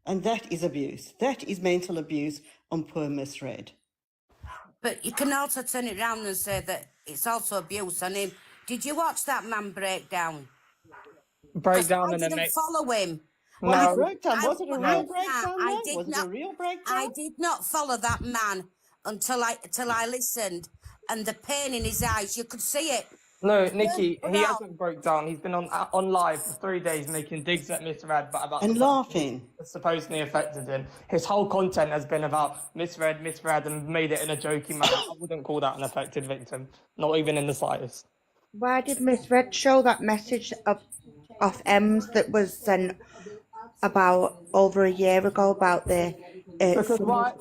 And that is abuse. That is mental abuse on poor misread. But you can also turn it around and say that it's also abuse on him. Did you watch that man break down? Breakdown I and then didn't follow him. Well, no, he broke down. Was it a real breakdown, I though? did Was it not. a real breakdown? I did not follow that man until I listened, and the pain in his eyes, you could see it. no, Nikki, he hasn't broke down. He's been on live for 3 days making digs at Misread, but about And laughing. supposedly affected him. His whole content has been about misread, and made it in a joking manner. I wouldn't call that an affected victim, not even in the slightest. Why did Miss Red show that message of M's that was sent about over a year ago about the Because why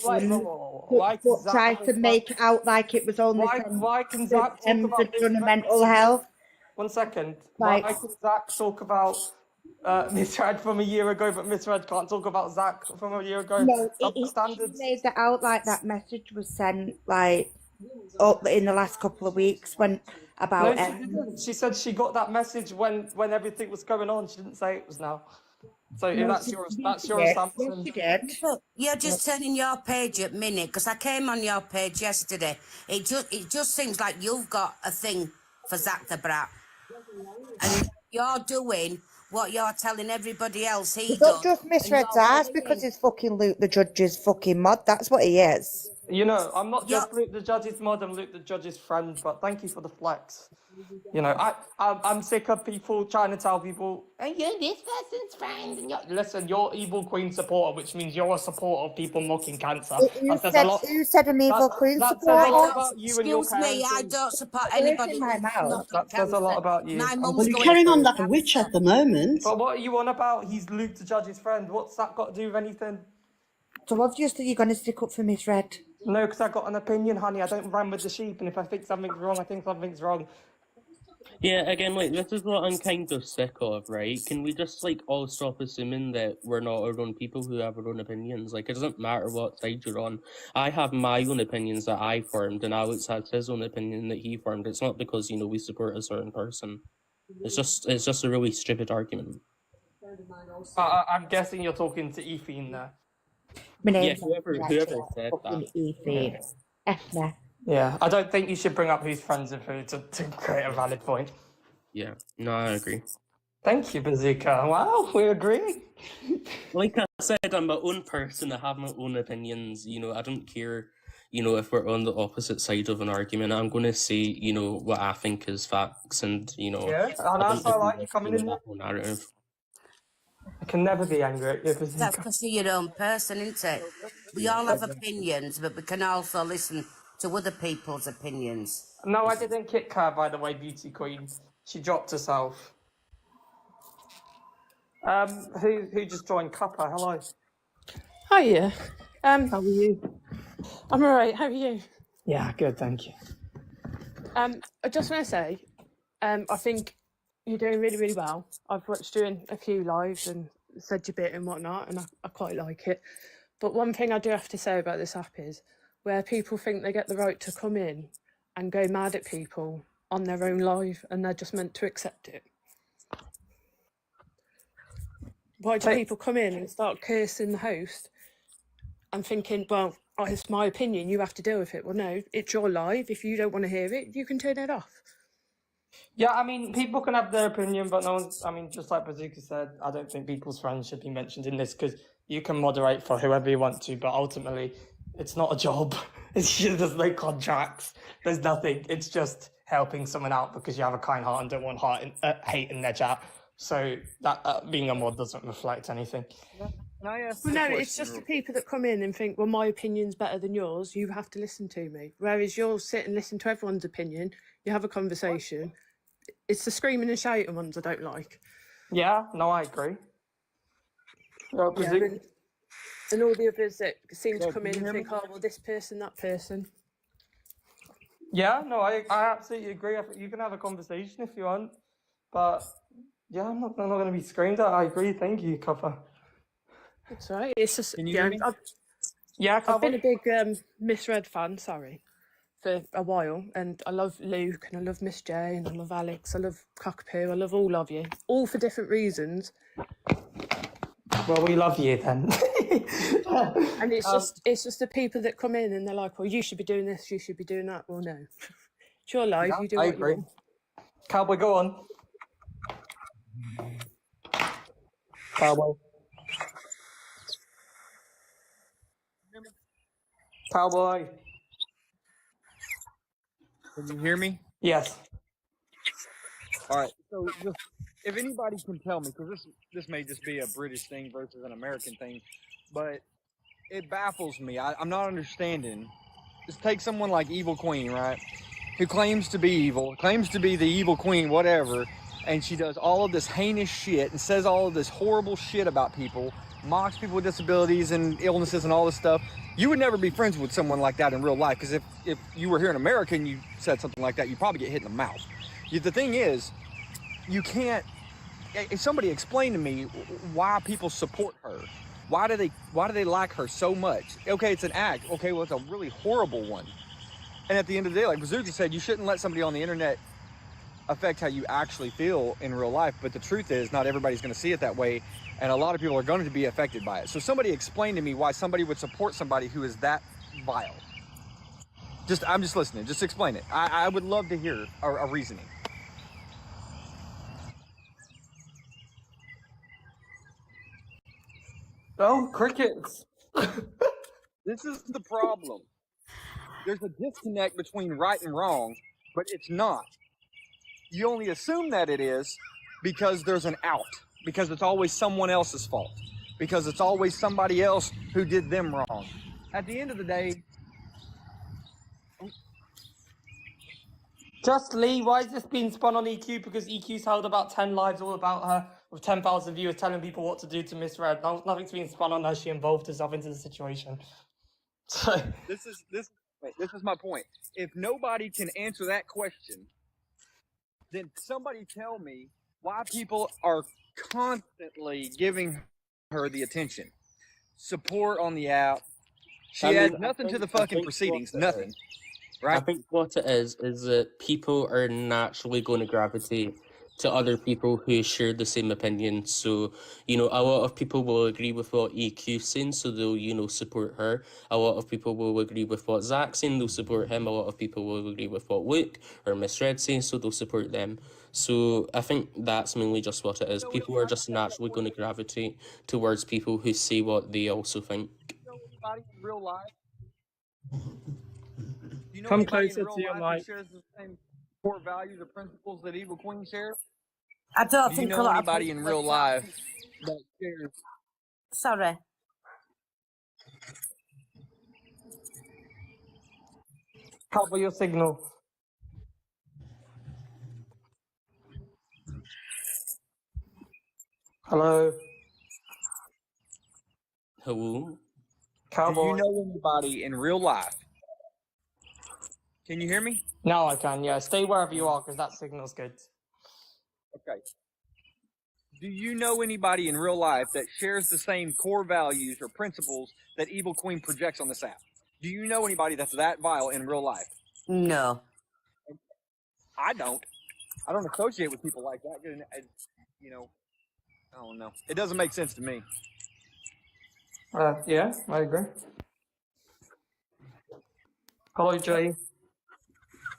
tried to make it out like it was only why can Zach talk M's about had done a Misread? mental health? 1 second. Like- Why can Zach talk about Misread from a year ago, but Misread can't talk about Zach from a year ago? No, Double he standards. made that out like that message was sent like up in the last couple of weeks when about No, she didn't. She said she got that message when everything was going on. She didn't say it was now. So if that's your assumption. Yes, she did. But you're just turning your page at minute, because I came on your page yesterday. It just seems like you've got a thing for Zach the Brat, and you're doing what you're telling everybody else he Don't does. just misread ass because he's fucking Luke the Judge's fucking mod. That's what he is. You know, I'm not just Luke the Judge's mod, I'm Luke the Judge's friend, but thank you for the flex. You know, I'm sick of people trying to tell people, hey, you're this person's friend. And listen, you're evil queen supporter, which means you're a supporter of people mocking cancer. Who said an evil queen supporter? Excuse me, I don't support anybody. That says a lot about you. My mum's Well, you're going carrying on through like a witch at the moment. But what are you on about? He's Luke the Judge's friend. What's that got to do with anything? So obviously you're going to stick up for misread. No, because I got an opinion, honey. I don't run with the sheep, and if I think something's wrong, I think something's wrong. Yeah, again, like, this is what I'm kind of sick of, right? Can we just, like, all stop assuming that we're not our own people who have our own opinions? Like, it doesn't matter what side you're on. I have my own opinions that I formed, and Alex has his own opinion that he formed. It's not because, you know, we support a certain person. It's just a really stupid argument. I'm guessing you're talking to Ethan there. Yeah, whoever said that. Ethna. Yeah, I don't think you should bring up who's friends with who to create a valid point. Yeah, no, I agree. Thank you, Bazooka. Wow, we agree. Like I said, I'm my own person. I have my own opinions. You know, I don't care, you know, if we're on the opposite side of an argument. I'm going to say, you know, what I think is facts, and, you know... Yeah, and that's why I like you coming in there. Narrative. I can never be angry at you, Bazooka. That's because you're your own person, isn't it? We all have opinions, but we can also listen to other people's opinions. No, I didn't kick her, by the way, Beauty Queen. She dropped herself. Who just joined? Cuppa, hello. Hiya. How are you? I'm alright, how are you? Yeah, good, thank you. I just want to say, I think you're doing really, really well. I've watched you in a few lives and said your bit and whatnot, and I quite like it. But one thing I do have to say about this app is where people think they get the right to come in and go mad at people on their own live, and they're just meant to accept it. Why do people come in and start cursing the host and thinking, well, it's my opinion, you have to deal with it? Well, no, it's your live. If you don't want to hear it, you can turn it off. Yeah, I mean, people can have their opinion, but no one's, I mean, just like Bazooka said, I don't think people's friends should be mentioned in this, because you can moderate for whoever you want to, but ultimately, it's not a job. It's just, there's no contracts. There's nothing. It's just helping someone out because you have a kind heart and don't want hate in their chat. So that being a mod doesn't reflect anything. Well, no, it's just the people that come in and think, well, my opinion's better than yours, you have to listen to me. Whereas you'll sit and listen to everyone's opinion, you have a conversation. It's the screaming and shouting ones I don't like. Yeah, no, I agree. And all the others that seem to come in and think, oh, well, this person, that person. Yeah, no, I absolutely agree. You can have a conversation if you want, but yeah, I'm not going to be screamed at. I agree. Thank you, Cuppa. That's right. It's just, I've been a big Misread fan, for a while, and I love Luke, and I love Miss J, and I love Alex, I love Cockapoo, I love all of you, all for different reasons. Well, we love you then. And it's just the people that come in and they're like, well, you should be doing this, you should be doing that. Well, no. It's your life, Yeah, you do I what agree. you want. Cowboy, go on. Cowboy. Cowboy. Can you hear me? Yes. All right. So, just if anybody can tell me, because this may just be a British thing versus an American thing, but it baffles me. I'm not understanding. Just take someone like Evil Queen, right? Who claims to be evil, claims to be the evil queen, whatever, and she does all of this heinous shit and says all of this horrible shit about people, mocks people with disabilities and illnesses and all this stuff. You would never be friends with someone like that in real life, because if you were here in America and you said something like that, you'd probably get hit in the mouth. The thing is, you can't. If somebody explain to me why people support her, why do they like her so much? Okay, it's an act. Okay, well, it's a really horrible one. And at the end of the day, like Bazooka said, you shouldn't let somebody on the internet affect how you actually feel in real life. But the truth is, not everybody's going to see it that way, and a lot of people are going to be affected by it. So somebody explain to me why somebody would support somebody who is that vile. I'm just listening. Just explain it. I would love to hear a reasoning. Oh, crickets. This is the problem. There's a disconnect between right and wrong, but it's not. You only assume that it is because there's an out, because it's always someone else's fault, because it's always somebody else who did them wrong. At the end of the day, Just Lee, why is this being spun on EQ? Because EQ's held about 10 lives all about her, with 10,000 viewers telling people what to do to misread. No, nothing's being spun on her. She involved herself into the situation. So this is my point. If nobody can answer that question, then somebody tell me why people are constantly giving her the attention. Support on the app. She adds nothing to the fucking proceedings. Nothing. Right? I think what it is that people are naturally going to gravitate to other people who share the same opinion. So, a lot of people will agree with what EQ's saying, so they'll, support her. A lot of people will agree with what Zach's saying, they'll support him. A lot of people will agree with what Luke or Miss Red saying, so they'll support them. So I think that's mainly just what it is. People are just naturally going to gravitate towards people who say what they also think. Do you know anybody in real life? Do you know Come anybody closer in real to your life mic. who shares the same core values or principles that Evil Queen shares? I don't Do you think a know lot anybody of in people real life that shares? Sorry. cover your signal. Hello, Hello? Cowboy. Do you know anybody in real life? Can you hear me? Now I can, yeah. Stay wherever you are, because that signal's good. Okay. Do you know anybody in real life that shares the same core values or principles that Evil Queen projects on this app? Do you know anybody that's that vile in real life? No. I don't. I don't associate with people like that. I don't know. It doesn't make sense to me. Yeah, I agree. Hello, Jay.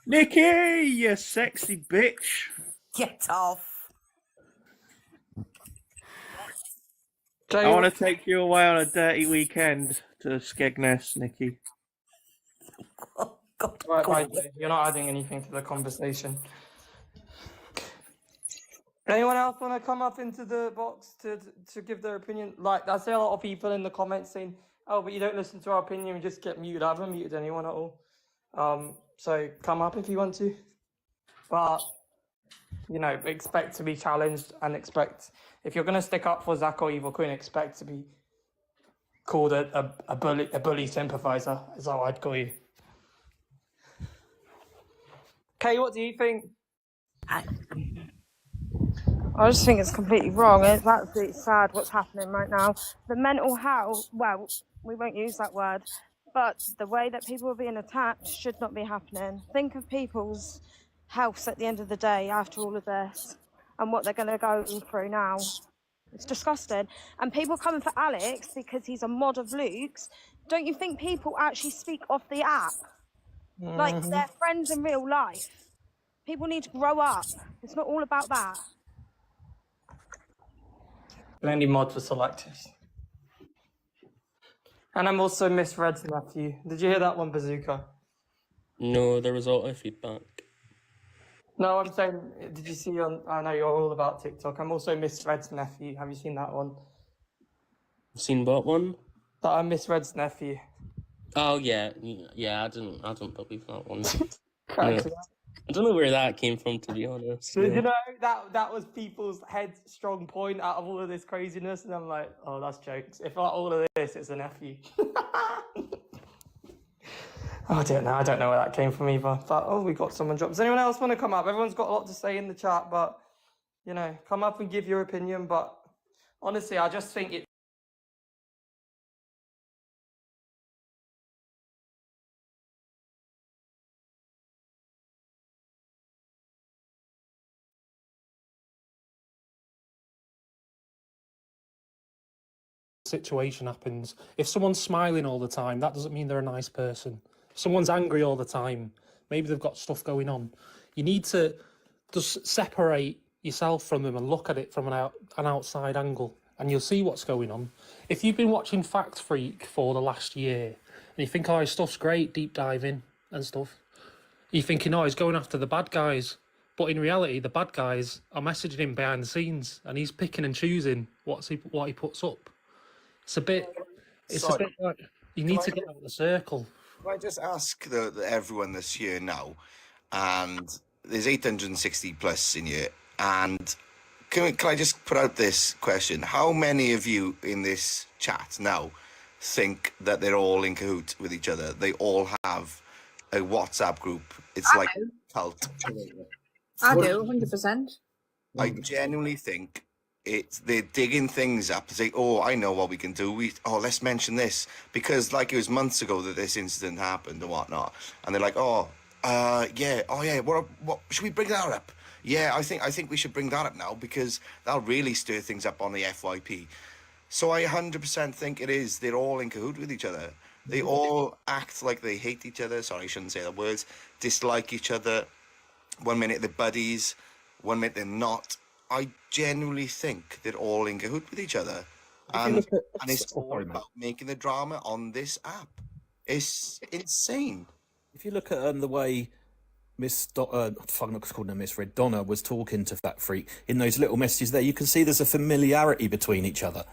Nikki, you sexy bitch. Get off. Jay, I want to take you away on a dirty weekend to Skegness, Nikki. Oh, God. Right, God. bye, Jay. You're not adding anything to the conversation. Anyone else want to come up into the box to give their opinion? Like, I see a lot of people in the comments saying, "Oh, but you don't listen to our opinion, you just get muted." I haven't muted anyone at all. So come up if you want to. But, expect to be challenged and expect, if you're going to stick up for Zach or Evil Queen, expect to be called a bully sympathizer, is how I'd call you. Kay, what do you think? I just think it's completely wrong. It's absolutely sad what's happening right now. The mental health, well, we won't use that word, but the way that people are being attacked should not be happening. Think of people's health at the end of the day after all of this and what they're going to go through now. It's disgusting. And people coming for Alex because he's a mod of Luke's. Don't you think people actually speak off the app? Like they're friends in real life. People need to grow up. It's not all about that. Plenty mod for selectives. And I'm also misread nephew. Did you hear that one, Bazooka? No, there was auto feedback. No, I'm saying, did you see on, I know you're all about TikTok, I'm also misread's nephew. Have you seen that one? Seen what one? That I'm misread's nephew. Oh yeah, yeah. I don't believe that one. Cracks No. me up. I don't know where that came from, to be honest. So, No. you know, that was people's headstrong point out of all of this craziness, and I'm like, oh, that's jokes. If not all of this, it's a nephew. I don't know where that came from either. But, oh, we got someone dropped. Does anyone else want to come up? Everyone's got a lot to say in the chat, but, you know, come up and give your opinion. But honestly, I just think it. Situation happens. If someone's smiling all the time, that doesn't mean they're a nice person. If someone's angry all the time, maybe they've got stuff going on. You need to just separate yourself from them and look at it from an outside angle, and you'll see what's going on. If you've been watching Fact Freak for the last year and you think, oh, his stuff's great, deep diving and stuff, you're thinking, oh, he's going after the bad guys. But in reality, the bad guys are messaging him behind the scenes, and he's picking and choosing what he puts up. It's a bit like you need to get out of the circle. Can I just ask everyone this year now, and there's 860 plus in here, and can I just put out this question? How many of you in this chat now think that they're all in cahoots with each other? They all have a WhatsApp group. It's like a cult. I do, 100%. I genuinely think they're digging things up to say, oh, I know what we can do. Let's mention this, because like it was months ago that this incident happened and whatnot, and they're like, what should we bring that up? Yeah, I think we should bring that up now, because that'll really stir things up on the FYP. So I 100% think they're all in cahoot with each other. They all act like they hate each other. Sorry, I shouldn't say the words. Dislike each other. 1 minute they're buddies, 1 minute they're not. I genuinely think they're all in cahoot with each other. And it's all about making the drama on this app. It's insane. If you look at the way I'm not calling her Misread, Donna was talking to Fat Freak in those little messages there, you can see there's a familiarity between each other.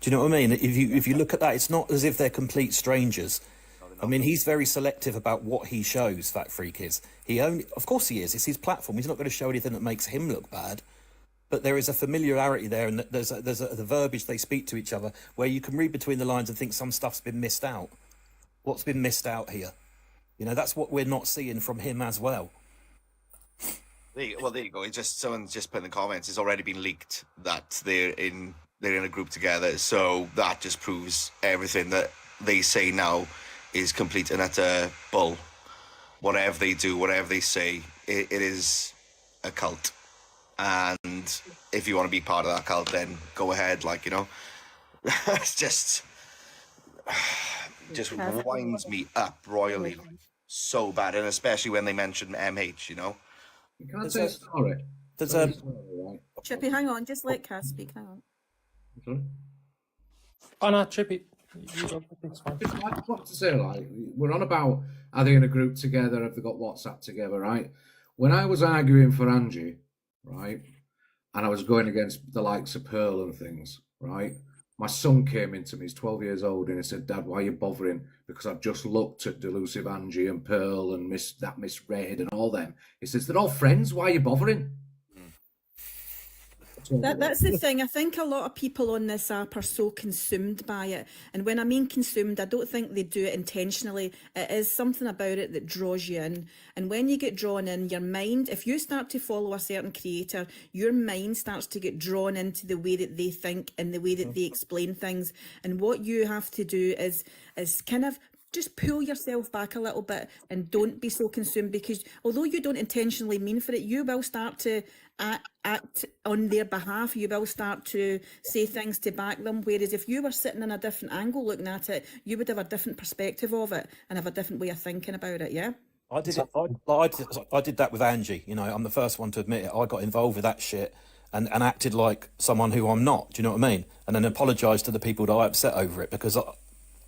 Do you know what I mean? If you look at that, it's not as if they're complete strangers. I mean, he's very selective about what he shows, Fat Freak is. Of course he is, it's his platform. He's not going to show anything that makes him look bad. But there is a familiarity there, and there's the verbiage they speak to each other where you can read between the lines and think some stuff's been missed out. What's been missed out here? You know, that's what we're not seeing from him as well. There you go. Someone's just put in the comments. It's already been leaked that they're in a group together. So that just proves everything that they say now is complete and utter bull. Whatever they do, whatever they say, it is a cult. And if you want to be part of that cult, then go ahead. Like, you know, it's just winds me up royally, so bad, and especially when they mention MH. You know. Can I tell a story? Chippy, hang on. Just let Cass speak. Hang on. Oh no, Chippy. I just want to say, like, we're on about are they in a group together? Have they got WhatsApp together? Right. When I was arguing for Angie, right, and I was going against the likes of Pearl and things, right, my son came into me, he's 12 years old, and he said, Dad, why are you bothering? Because I've just looked at Delusive Angie and Pearl and Miss Red and all them. He says, they're all friends, why are you bothering? That's the thing. I think a lot of people on this app are so consumed by it. And when I mean consumed, I don't think they do it intentionally. It is something about it that draws you in. And when you get drawn in, your mind, if you start to follow a certain creator, your mind starts to get drawn into the way that they think and the way that they explain things. And what you have to do is kind of just pull yourself back a little bit and don't be so consumed, because although you don't intentionally mean for it, you will start to act on their behalf. You will start to say things to back them. Whereas if you were sitting in a different angle looking at it, you would have a different perspective of it and have a different way of thinking about it. Yeah. I did it. I did that with Angie. You know, I'm the first one to admit it. I got involved with that shit and acted like someone who I'm not. Do you know what I mean? And then apologised to the people that I upset over it, because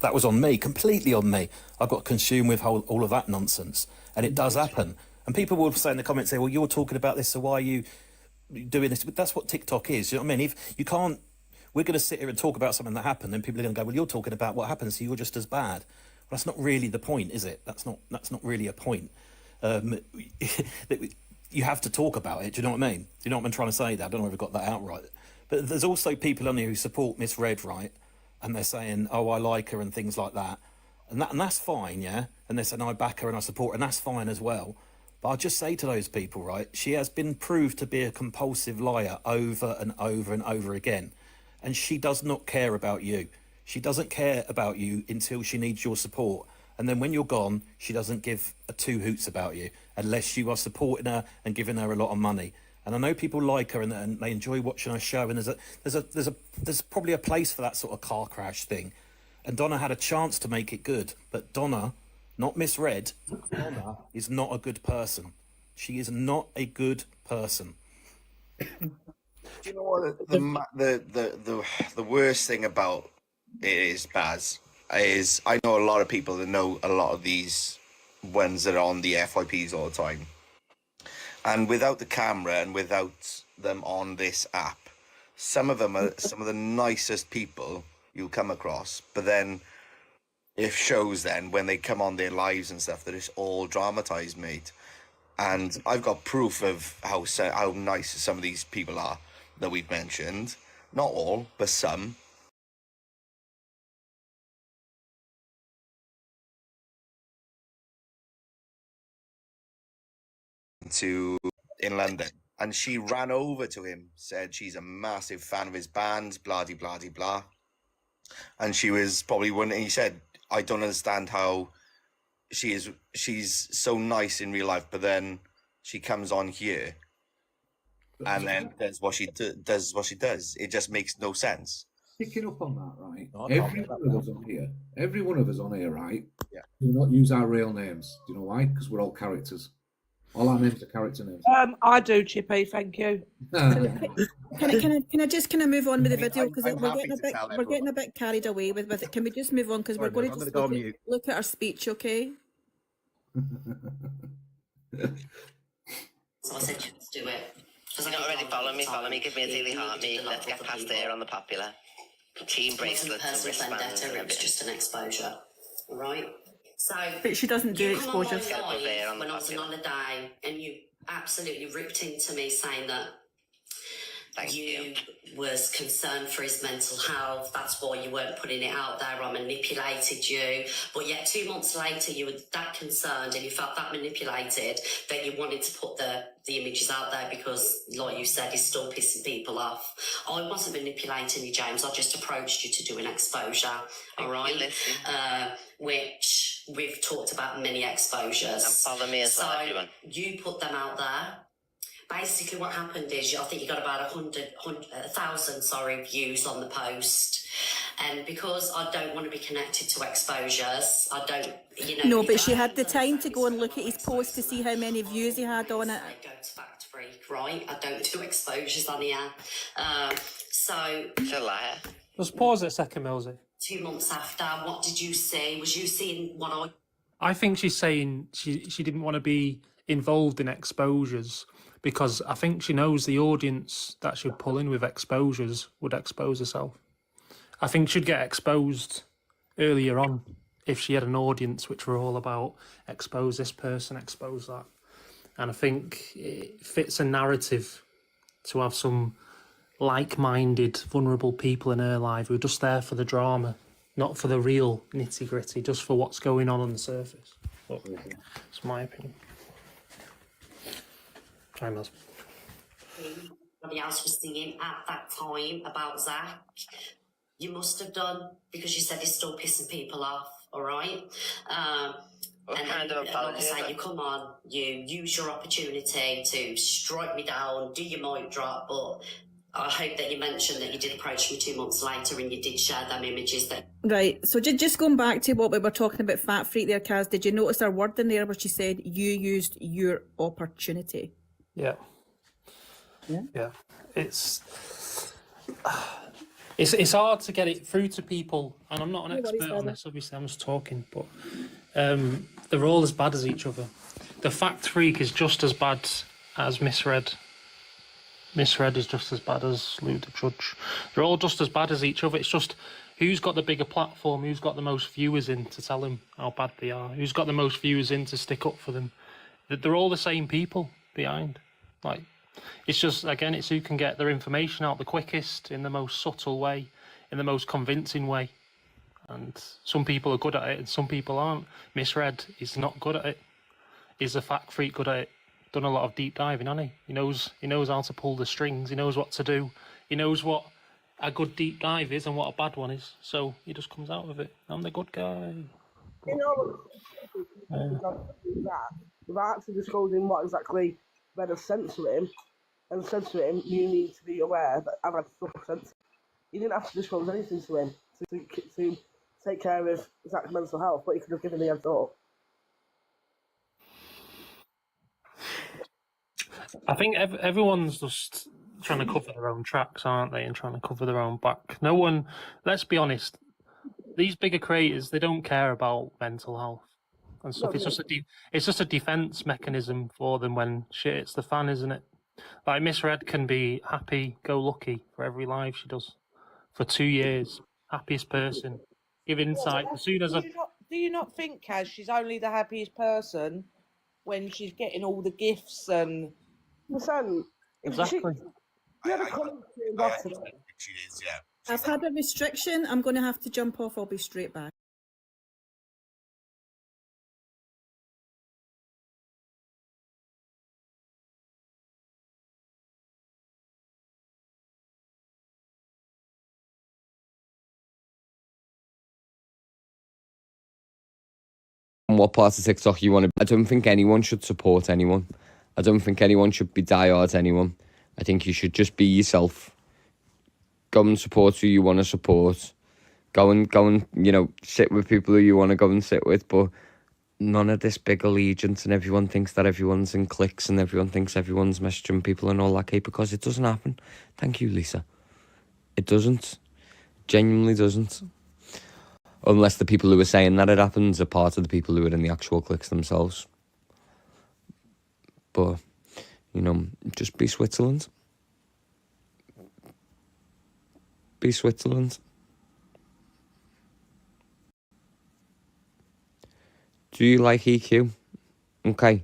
that was on me, completely on me. I got consumed with all of that nonsense, and it does happen. And people will say in the comments, say, "Well, you're talking about this, so why are you doing this?" But that's what TikTok is. You know what I mean? If you can't, we're going to sit here and talk about something that happened, and people are going to go, "Well, you're talking about what happened, so you're just as bad." Well, that's not really the point, is it? That's not really a point. You have to talk about it. Do you know what I mean? Do you know what I'm trying to say there? I don't know if I got that out right. But there's also people on here who support Miss Red, right? And they're saying, "Oh, I like her," and things like that. And that's fine, yeah? And they're saying, "I back her and I support her," and that's fine as well. But I'll just say to those people, right, she has been proved to be a compulsive liar over and over and over again. And she does not care about you. She doesn't care about you until she needs your support. And then when you're gone, she doesn't give a two hoots about you unless you are supporting her and giving her a lot of money. And I know people like her and they enjoy watching her show. And there's probably a place for that sort of car crash thing. And Donna had a chance to make it good, but Donna, not Miss Red, Donna is not a good person. She is not a good person. Do you know what the worst thing about it is, Baz, is I know a lot of people that know a lot of these ones that are on the FYPs all the time. And without the camera and without them on this app, some of them are some of the nicest people you'll come across. But then it shows then when they come on their lives and stuff that it's all dramatized, mate. And I've got proof of how nice some of these people are that we've mentioned. Not all, but some. In London, and she ran over to him, said she's a massive fan of his band, blah de blah de blah. And she was probably one. And he said, "I don't understand how she's so nice in real life, but then she comes on here and then does what she does. It just makes no sense." Picking up on that, right? No, Every one of us on here, right? Yeah. Do not use our real names. Do you know why? Because we're all characters. All our names are character names. I do, Chippy. Thank you. Can I just kind of move on with the video, because we're getting a bit carried away with it. Can we just move on, because we're going to just look at our speech, okay? So I said, just do it. You're not already follow me, give me a daily heartbeat. Let's get past there on the popular. Team bracelets and wristbands. It's just an exposure, all right? So, but she doesn't do exposures. When I was on holiday, and you absolutely ripped into me saying that you was concerned for his mental health. That's why you weren't putting it out there. I manipulated you. But yet 2 months later, you were that concerned and you felt that manipulated that you wanted to put the images out there because, like you said, it's still pissing people off. I wasn't manipulating you, James. I just approached you to do an exposure, all right? Which we've talked about many exposures. And follow me as well, everyone. You put them out there. Basically what happened is I think you got about 1,000 views on the post, and because I don't want to be connected to exposures, I don't, No, but she had the time to go and look at his post to see how many views he had on it. Go to Factory, right? I don't do exposures on here. So it's a liar. Just pause it a second, Millsy. 2 months after, what did you see? Was you seeing what I think she's saying she didn't want to be involved in exposures because I think she knows the audience that she'd pull in with exposures would expose herself. I think she'd get exposed earlier on if she had an audience which were all about expose this person, expose that. And I think it fits a narrative to have some like-minded, vulnerable people in her life who are just there for the drama, not for the real nitty-gritty, just for what's going on the surface. But it's my opinion. Try Miles. Everybody else was singing at that time about Zach. You must have done, because you said it's still pissing people off, all right? And kind of like I say, you come on, you use your opportunity to strike me down, do your mic drop, but I hope that you mentioned that you did approach me 2 months later and you did share them images that... Right, so just going back to what we were talking about Fat Freak there, Kaz, did you notice our word in there where she said you used your opportunity? Yeah. It's hard to get it through to people, and I'm not an expert on this, obviously, I'm just talking, but they're all as bad as each other. The fact freak is just as bad as misread. Misread is just as bad as Lou the Judge. They're all just as bad as each other. It's just who's got the bigger platform, who's got the most viewers in to tell them how bad they are, who's got the most viewers in to stick up for them. They're all the same people behind. Like, it's just, again, it's who can get their information out the quickest, in the most subtle way, in the most convincing way. And some people are good at it and some people aren't. Misread is not good at it. Is the fact freak good at it? Done a lot of deep diving, hasn't he? He knows how to pull the strings. He knows what to do. He knows what a good deep dive is and what a bad one is. So he just comes out of it. I'm the good guy. You know, without actually disclosing what exactly Red has sent to him, and said to him, you need to be aware that I've had stuff sent. He didn't have to disclose anything to him to take care of Zach's mental health, but he could have given the heads up. I think everyone's just trying to cover their own tracks, aren't they? And trying to cover their own back. No one, let's be honest, these bigger creators, they don't care about mental health and stuff. No, It's just a defense mechanism for them when shit hits the fan, isn't it? Like Misread can be happy-go-lucky for every live she does for 2 years. Happiest person. Give insight. As soon as do you not think, Kaz, she's only the happiest person when she's getting all the gifts and... Exactly. I've had a restriction. I'm going to have to jump off. I'll be straight back. What part of TikTok you want to... I don't think anyone should support anyone. I don't think anyone should be diehard anyone. I think you should just be yourself. Go and support who you want to support. Go and sit with people who you want to go and sit with, but none of this big allegiance and everyone thinks that everyone's in cliques and everyone thinks everyone's messaging people and all that, because it doesn't happen. Thank you, Lisa. It doesn't. Genuinely doesn't. Unless the people who are saying that it happens are part of the people who are in the actual cliques themselves. But, just be Switzerland. Be Switzerland. Do you like EQ? Okay.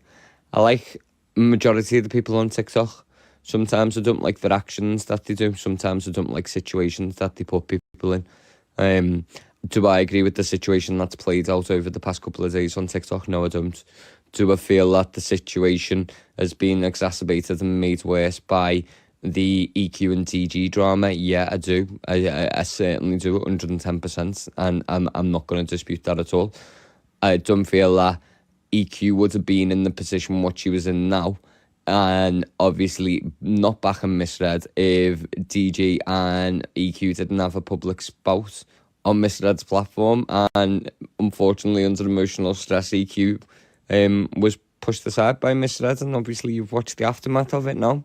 I like majority of the people on TikTok. Sometimes I don't like their actions that they do. Sometimes I don't like situations that they put people in. Do I agree with the situation that's played out over the past couple of days on TikTok? No, I don't. Do I feel that the situation has been exacerbated and made worse by the EQ and DG drama? Yeah, I do. I certainly do, 110%. And I'm not going to dispute that at all. I don't feel that EQ would have been in the position what she was in now. And obviously not back and misread if DG and EQ didn't have a public spout on Misread's platform, and unfortunately under emotional stress EQ was pushed aside by Misread, and obviously you've watched the aftermath of it now.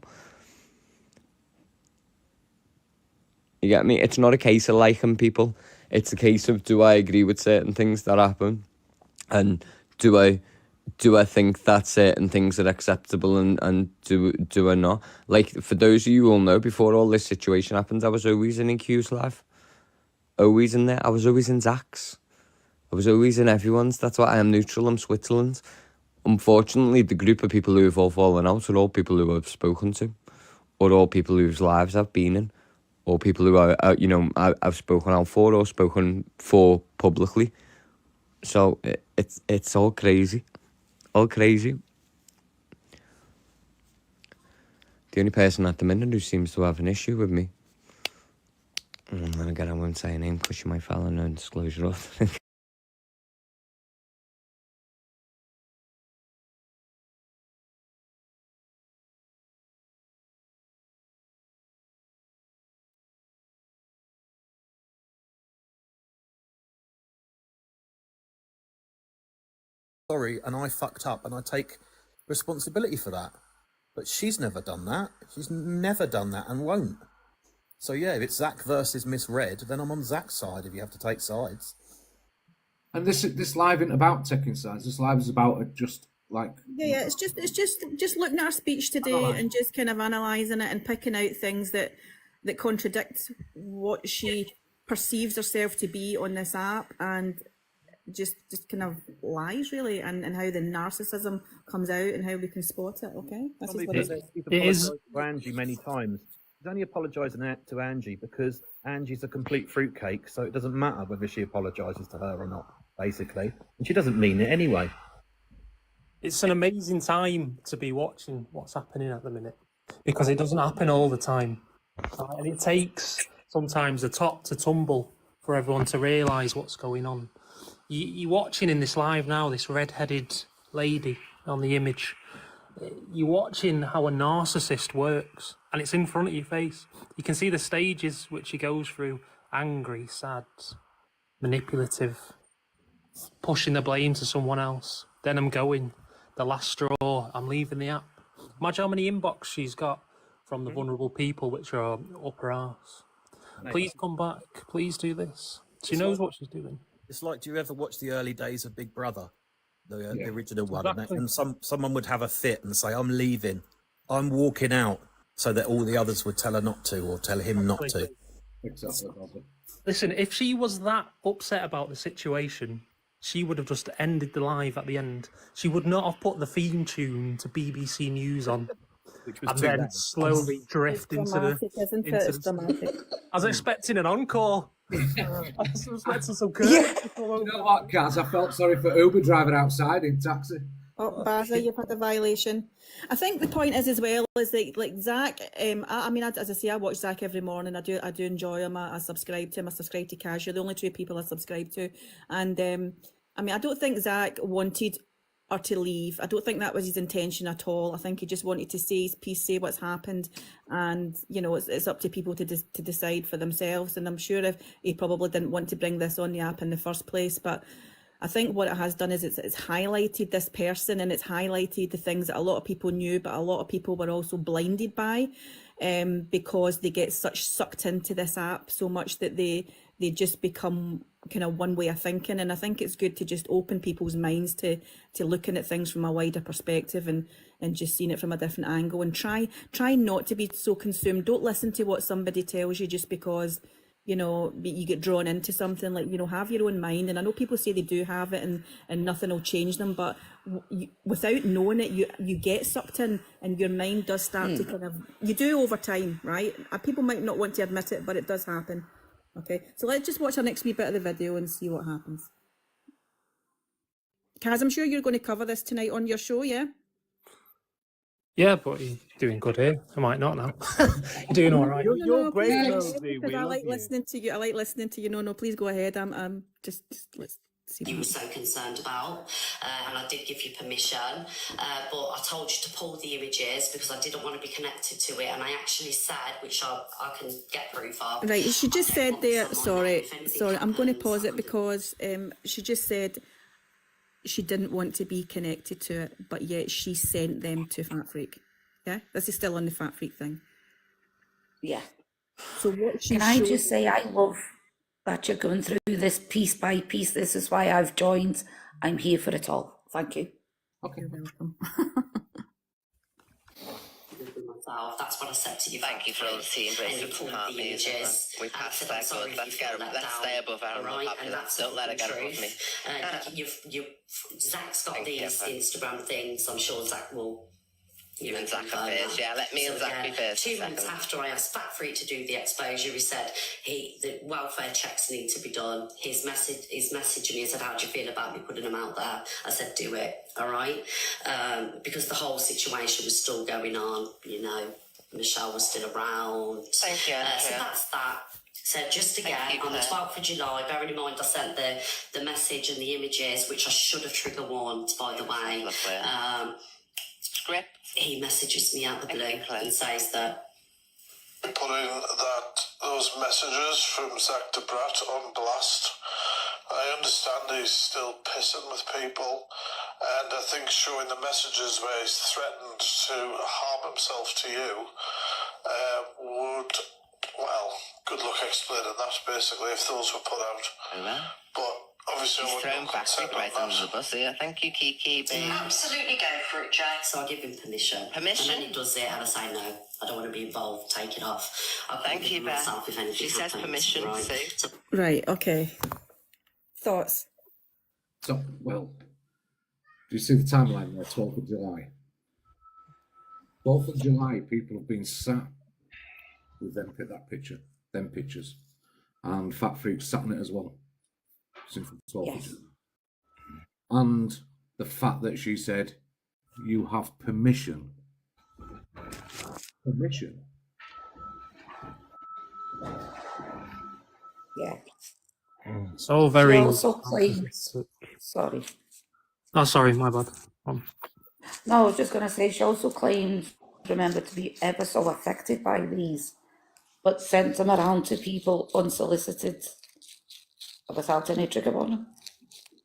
You get me? It's not a case of liking people, it's a case of, do I agree with certain things that happen, and do I think that certain things are acceptable, and do I not? Like, for those of you who will know, before all this situation happened, I was always in EQ's live. Always in there. I was always in Zach's. I was always in everyone's. That's why I am neutral. I'm Switzerland. Unfortunately, the group of people who have all fallen out are all people who I've spoken to, or all people whose lives I've been in, or people who I've spoken out for or spoken for publicly. So it's all crazy. All crazy. The only person at the minute who seems to have an issue with me And again, I won't say a name because you might file a non-disclosure order. Sorry, and I fucked up, and I take responsibility for that. But she's never done that. She's never done that and won't. So yeah, if it's Zach versus Miss Red, then I'm on Zach's side if you have to take sides. And this live isn't about taking sides. This live is about just like it's just looking at her speech today and just kind of analysing it and picking out things that contradict what she perceives herself to be on this app, and just kind of lies really, and how the narcissism comes out and how we can spot it. Okay, this is what it is. He's apologised to Angie many times. He's only apologising to Angie because Angie's a complete fruitcake, so it doesn't matter whether she apologises to her or not, basically. And she doesn't mean it anyway. It's an amazing time to be watching what's happening at the minute, because it doesn't happen all the time. And it takes sometimes the top to tumble for everyone to realise what's going on. You're watching in this live now, this red-headed lady on the image. You're watching how a narcissist works, and it's in front of your face. You can see the stages which he goes through: angry, sad, manipulative, pushing the blame to someone else. Then I'm going. The last straw, I'm leaving the app. Imagine how many inbox she's got from the vulnerable people which are up her arse. Please come back. Please do this. She knows what she's doing. It's like, do you ever watch the early days of Big Brother, the original one? Exactly. And someone would have a fit and say, "I'm leaving, I'm walking out," so that all the others would tell her not to or tell him not to. Exactly. Listen, if she was that upset about the situation, she would have just ended the live at the end. She would not have put the theme tune to BBC News on, and then slowly drift into the. It's dramatic. I was expecting an encore. I was expecting some curves. You know what, Kaz? I felt sorry for Uber driver outside in taxi. Oh, Baza, you've had a violation. I think the point is as well is that, like Zach. I mean, as I say, I watch Zach every morning. I do enjoy him. I subscribe to him. I subscribe to Casual. The only two people I subscribe to, and I mean, I don't think Zach wanted her to leave. I don't think that was his intention at all. I think he just wanted to say his piece, say what's happened, and you know, it's up to people to decide for themselves. And I'm sure if he probably didn't want to bring this on the app in the first place, but I think what it has done is it's highlighted this person, and it's highlighted the things that a lot of people knew, but a lot of people were also blinded by, because they get sucked into this app so much that they just become kind of one way of thinking. And I think it's good to just open people's minds to looking at things from a wider perspective and just seeing it from a different angle, and try not to be so consumed. Don't listen to what somebody tells you just because, you know, you get drawn into something. Like, you know, have your own mind. And I know people say they do have it and nothing will change them, but without knowing it, you get sucked in, and your mind does start to kind of, you do over time, right? People might not want to admit it, but it does happen. Okay, so let's just watch our next wee bit of the video and see what happens. Kaz, I'm sure you're going to cover this tonight on your show, yeah? Yeah, but you're doing good here. I might not now. You're doing all right. You're great, Rosie. I like listening to you. I like listening to you. No, please go ahead. Just let's see. You were so concerned about, and I did give you permission, but I told you to pull the images because I didn't want to be connected to it, and I actually said, which I can get proof of. Right, she just said there. Sorry, I'm going to pause it because she just said she didn't want to be connected to it, but yet she sent them to Fat Freak. Yeah, this is still on the Fat Freak thing. Yeah. So what she Can I just say, I love that you're going through this piece by piece. This is why I've joined. I'm here for it all. Thank you. Okay. You're welcome. That's what I said to you. Thank you for all the tea and and you pulled the images. We passed and that sorry good. if you feel let Let's down, stay above our right? popular. And that's Don't let it get above me. Zach's got these Instagram things. I'm sure Zach will. You and Zach are first, yeah. Let me and Zach be first. 2 months after I asked Fat Free to do the exposure, he said the welfare checks need to be done. His message me, he said, "How do you feel about me putting them out there?" I said, "Do it, all right," because the whole situation was still going on. You know, Michelle was still around. Thank you, so that's that. So just again, on the 12th of July, bearing in mind I sent the message and the images, which I should have trigger warned, by the way. Script. He messages me out the blue and says that putting those messages from Zach de Brat on blast. I understand he's still pissing with people, and I think showing the messages where he's threatened to harm himself to you would, well, good luck explaining that, basically, if those were put out. But obviously I He's wouldn't thrown have back consent on right that. under the bus here. Thank you, Kiki. absolutely go for it, Jack. So I give him permission. Permission? And then he does it, and I say no. I don't want to be involved. Take it off. I'll Thank you, Beth. myself if anything She says happens, permission, right? Sue. So Right, okay. Thoughts? So, well, do you see the timeline there? 12th of July. 12th of July, people have been sat with them pictures, and Fat Freak sat on it as well since the 12th of July. And the fact that she said, you have permission. Permission. Yeah. It's all very. She also claims. Sorry. Oh, sorry, my bad. No, I was just going to say she also claims, remember, to be ever so affected by these, but sent them around to people unsolicited without any trigger warning.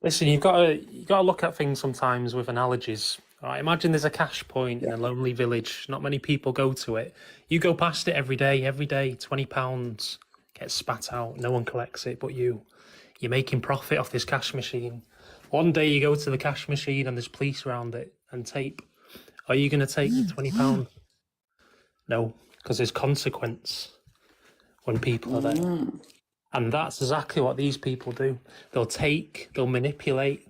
Listen, you've got to look at things sometimes with analogies. Right? Imagine there's a cash point in a lonely village. Not many people go to it. You go past it every day, £20 gets spat out. No one collects it but you. You're making profit off this cash machine. One day you go to the cash machine and there's police around it and tape. Are you going to take the £20? No, because there's consequence when people are there. And that's exactly what these people do. They'll manipulate,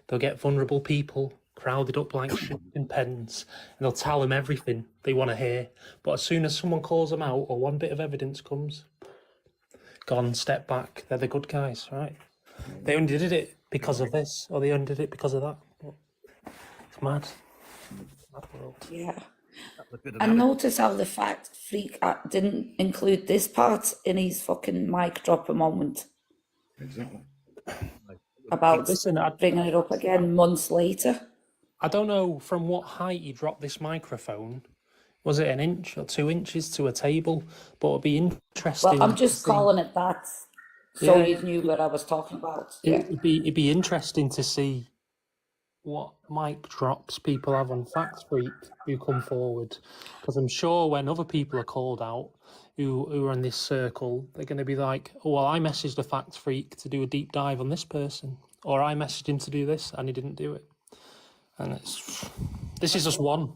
they'll get vulnerable people crowded up like shit in pens, and they'll tell them everything they want to hear. But as soon as someone calls them out or one bit of evidence comes, gone, step back, they're the good guys, right? They only did it because of this, or they only did it because of that. It's mad. Mad world. Yeah. And notice how the Fact Freak didn't include this part in his fucking mic drop a moment. Exactly. About bringing it up again months later. I don't know from what height you dropped this microphone. Was it 1 inch or 2 inches to a table? But it'd be interesting. Well, I'm just calling it that, so you knew what I was talking about. Yeah. It'd be interesting to see what mic drops people have on Fact Freak who come forward, because I'm sure when other people are called out who are in this circle, they're going to be like, oh, well, I messaged a Fact Freak to do a deep dive on this person, or I messaged him to do this and he didn't do it. And this is just one.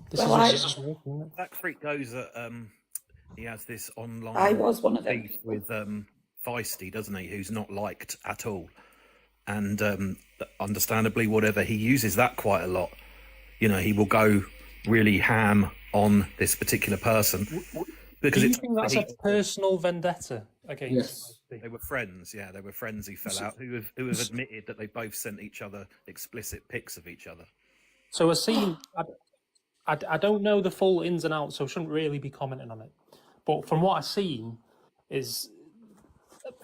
Fact Freak goes that he has this online. I was one of them. beef with Feisty, doesn't he? Who's not liked at all, and understandably, whatever, he uses that quite a lot. You know, he will go really ham on this particular person because Do you think that's a personal vendetta against? Yes. They were friends. Yeah, they were friends. He fell out. Who have admitted that they both sent each other explicit pics of each other. So a scene, I don't know the full ins and outs, so I shouldn't really be commenting on it. But from what I've seen, is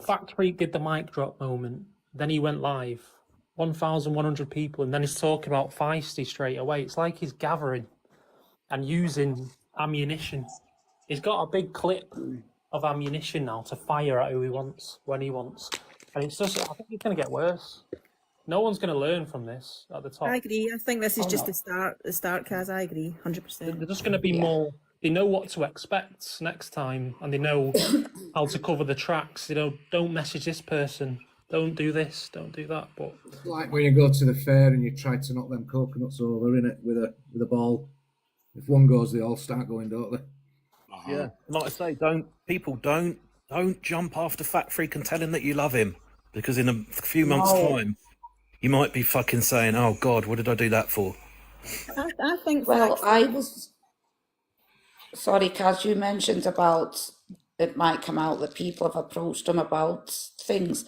Fact Freak did the mic drop moment, then he went live, 1,100 people, and then he's talking about Feisty straight away. It's like he's gathering and using ammunition. He's got a big clip of ammunition now to fire at who he wants, when he wants. And it's just, I think it's going to get worse. No one's going to learn from this at the top. I agree. I think this is just the start, Kaz. I agree, 100%. They're just going to be more. They know what to expect next time, and they know how to cover the tracks. You know, don't message this person. Don't do this. Don't do that. But It's like when you go to the fair and you try to knock them coconuts over innit, with a ball. If one goes, they all start going, don't they? Yeah, like I say, don't jump after Fact Freak and tell him that you love him, because in a few months' time, you might be fucking saying, "Oh God, what did I do that for?" I think. Well, I was. Sorry, Kaz, you mentioned about it might come out that people have approached him about things.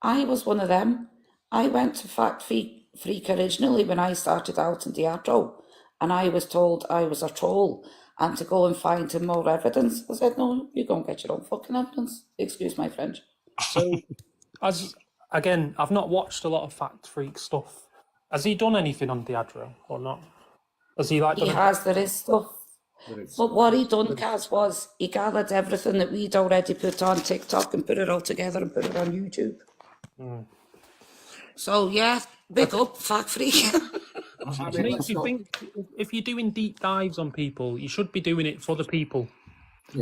I was one of them. I went to Fact Freak originally when I started out in the Teatro, and I was told I was a troll. and to go and find him more evidence. I said, no, you go and get your own fucking evidence. Excuse my French. So, again, I've not watched a lot of Fact Freak stuff. Has he done anything on Diageo or not? Has he He has, there is stuff. But what he done, Kaz, was he gathered everything that we'd already put on TikTok and put it all together and put it on YouTube. So, yeah, big up, Fact Freak. It makes you think, if you're doing deep dives on people, you should be doing it for the people,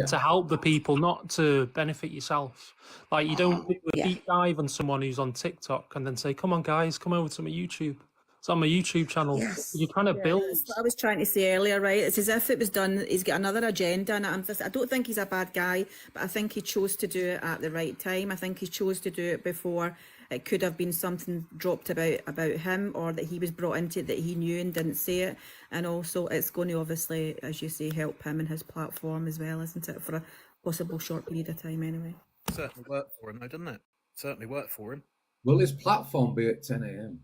to help the people, not to benefit yourself. Like, you don't do a deep dive on someone who's on TikTok and then say, come on, guys, come over to my YouTube. It's on my YouTube channel. You're trying to build. That's what I was trying to say earlier, right? It's as if it was done, he's got another agenda, and I don't think he's a bad guy, but I think he chose to do it at the right time. I think he chose to do it before it could have been something dropped about him, or that he was brought into it that he knew and didn't say it. And also it's going to obviously, as you say, help him and his platform as well, isn't it, for a possible short period of time anyway. Certainly worked for him though, doesn't it? Certainly worked for him. Will his platform be at 10 a.m.?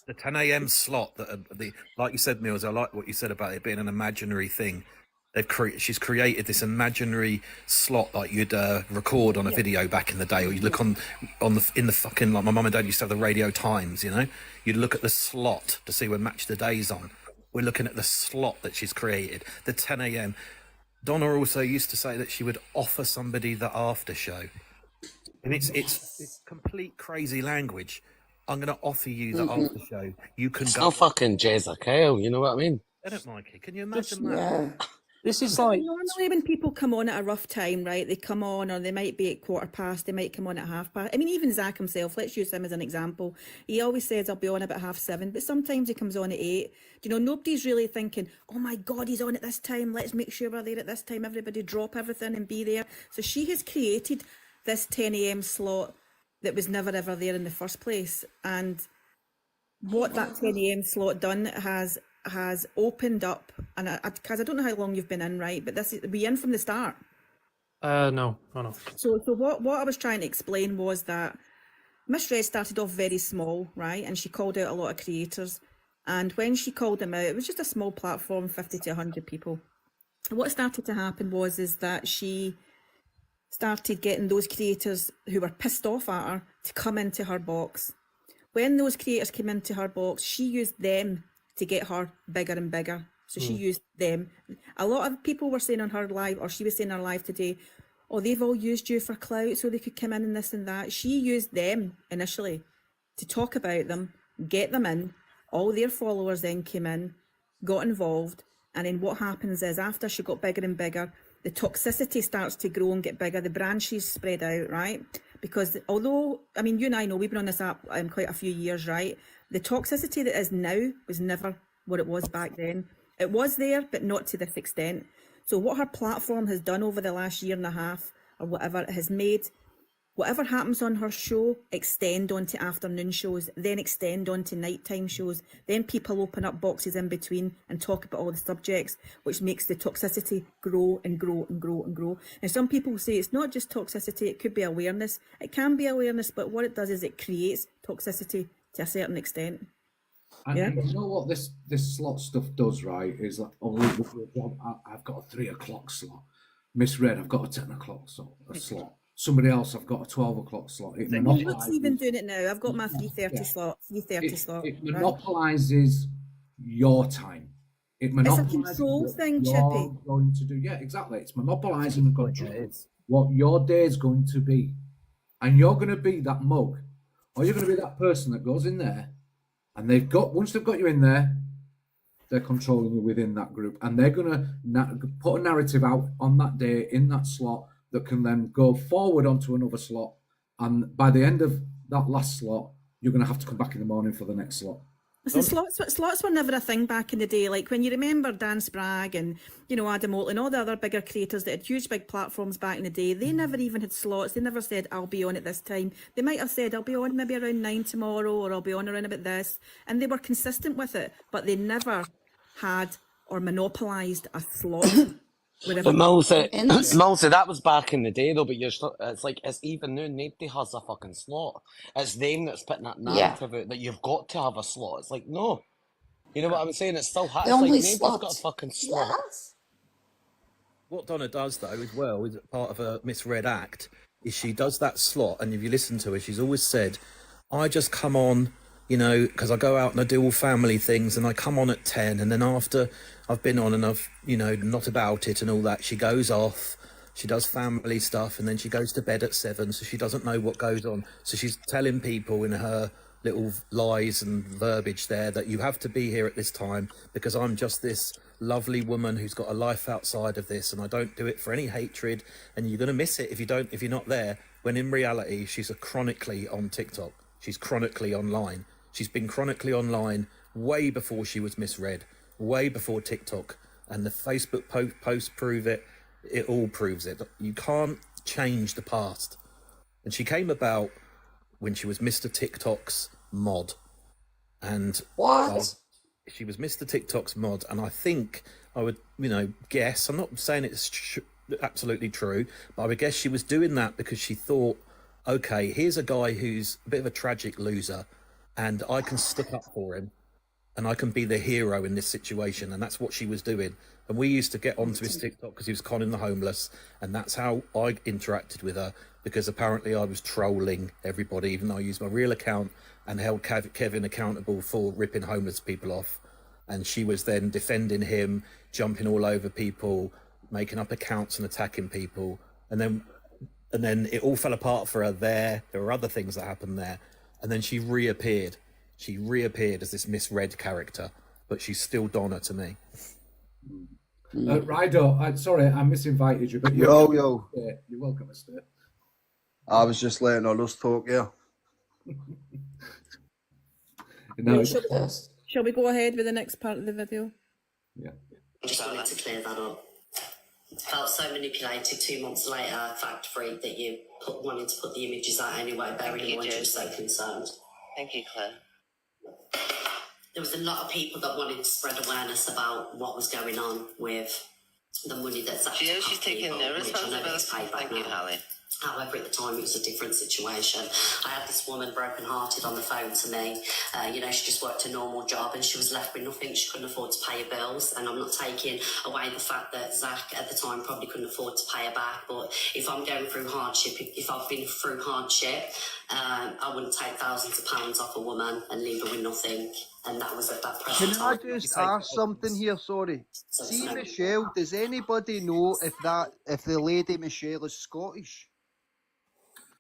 The 10 a.m. slot that like you said, Mills. I like what you said about it being an imaginary thing. She's created this imaginary slot like you'd record on a video back in the day, or you look in the fucking, like my mum and dad used to have the Radio Times. You know, you'd look at the slot to see when Match the Day's on. We're looking at the slot that she's created, the 10 a.m. Donna also used to say that she would offer somebody the after show, and it's complete crazy language. I'm going to offer you the after show. You can It's go. not fucking Jezza Kale, you know what I mean? I don't, Mikey. Can you imagine that? This is like, normally when people come on at a rough time, right? They come on, or they might be at 15:15. They might come on at 5:30. I mean, even Zach himself. Let's use him as an example. He always says I'll be on about 7:30, but sometimes he comes on at 8. You know, nobody's really thinking, oh my God, he's on at this time. Let's make sure we're there at this time. Everybody drop everything and be there. So she has created this 10 a.m. slot that was never ever there in the first place. And what that 10 a.m. slot done has opened up, and because I don't know how long you've been in, right? But were you in from the start? No. So what I was trying to explain was that Miss Red started off very small, right? And she called out a lot of creators. And when she called them out, it was just a small platform, 50 to 100 people. And what started to happen is that she started getting those creators who were pissed off at her to come into her box. When those creators came into her box, she used them to get her bigger and bigger. So she used them. A lot of people were saying on her live, or she was saying on her live today, oh, they've all used you for clout so they could come in and this and that. She used them initially to talk about them, get them in. All their followers then came in, got involved. And then what happens is, after she got bigger and bigger, the toxicity starts to grow and get bigger. The branches spread out, right? Because although, I mean, you and I know we've been on this app quite a few years, right? The toxicity that is now was never what it was back then. It was there, but not to this extent. So what her platform has done over the last year and a half or whatever, it has made whatever happens on her show extend onto afternoon shows, then extend onto nighttime shows. Then people open up boxes in between and talk about all the subjects, which makes the toxicity grow and grow and grow and grow. And some people say it's not just toxicity, it could be awareness. It can be awareness, but what it does is it creates toxicity to a certain extent. And you know what this slot stuff does, right? Is like, I've got a 3 o'clock slot. Miss Red, I've got a 10 o'clock slot. Somebody else, I've got a 12 o'clock slot. What's even doing it now? I've got my 3:30 slot. 3:30 slot. It monopolizes your time. It monopolizes it's a control thing, you're Chippy. going to do. Yeah, exactly. It's monopolizing and controlling what your day is going to be. And you're going to be that mug, or you're going to be that person that goes in there, and once they've got you in there, they're controlling you within that group, and they're going to put a narrative out on that day in that slot that can then go forward onto another slot. And by the end of that last slot, you're going to have to come back in the morning for the next slot. Listen, slots were never a thing back in the day. Like when you remember Dan Spragg and, you know, Adam Oatley and all the other bigger creators that had huge big platforms back in the day, they never even had slots. They never said, I'll be on at this time. They might have said, I'll be on maybe around 9 tomorrow, or I'll be on around about this. And they were consistent with it, but they never had or monopolised a slot. But Milsey, that was back in the day though, but it's like, it's even now, nobody has a fucking slot. It's them that's putting that narrative out that you've got to have a slot. It's like, no. You know what I'm saying? It's still hot. The It's like only nobody's slot. got a fucking slot. Yes. What Donna does, though, as well, is part of a misread act, is she does that slot, and if you listen to her, she's always said, I just come on, you know, because I go out and I do all family things, and I come on at 10, and then after I've been on and I've, you know, not about it and all that, she goes off, she does family stuff, and then she goes to bed at 7, so she doesn't know what goes on. So she's telling people in her little lies and verbiage there that you have to be here at this time because I'm just this lovely woman who's got a life outside of this, and I don't do it for any hatred, and you're going to miss it if you're not there, when in reality she's chronically on TikTok. She's chronically online. She's been chronically online way before she was misread, way before TikTok, and the Facebook posts prove it. It all proves it. You can't change the past. And she came about when she was Mr. TikTok's mod. And What? she was Mr. TikTok's mod, and I think I would, you know, guess, I'm not saying it's absolutely true, but I would guess she was doing that because she thought, okay, here's a guy who's a bit of a tragic loser, and I can stick up for him, and I can be the hero in this situation, and that's what she was doing. And we used to get onto his TikTok because he was conning the homeless, and that's how I interacted with her, because apparently I was trolling everybody, even though I used my real account and held Kevin accountable for ripping homeless people off. And she was then defending him, jumping all over people, making up accounts and attacking people. And then it all fell apart for her there. There were other things that happened there. And then she reappeared. She reappeared as this misread character, but she's still Donna to me. Rido, sorry, I misinvited you, but Yo. You're welcome, mister. I was just letting all us talk, yeah. No, Shall we go ahead with the next part of the video? Yeah. I just wanted to clear that up. Felt so manipulated 2 months later, fact free, that you wanted to put the images out anyway, bearing in mind you were so concerned. Thank you, Claire. There was a lot of people that wanted to spread awareness about what was going on with the money that's actually. Do you know she's taking no responsibility? Thank you, Holly. However, at the time, it was a different situation. I had this woman broken-hearted on the phone to me. You know, she just worked a normal job and she was left with nothing. She couldn't afford to pay her bills. And I'm not taking away the fact that Zach at the time probably couldn't afford to pay her back. But if I'm going through hardship, if I've been through hardship, I wouldn't take thousands of pounds off a woman and leave her with nothing. And that was at that present Can I time. just ask something here? Sorry. See, Michelle, does anybody know if the lady Michelle is Scottish?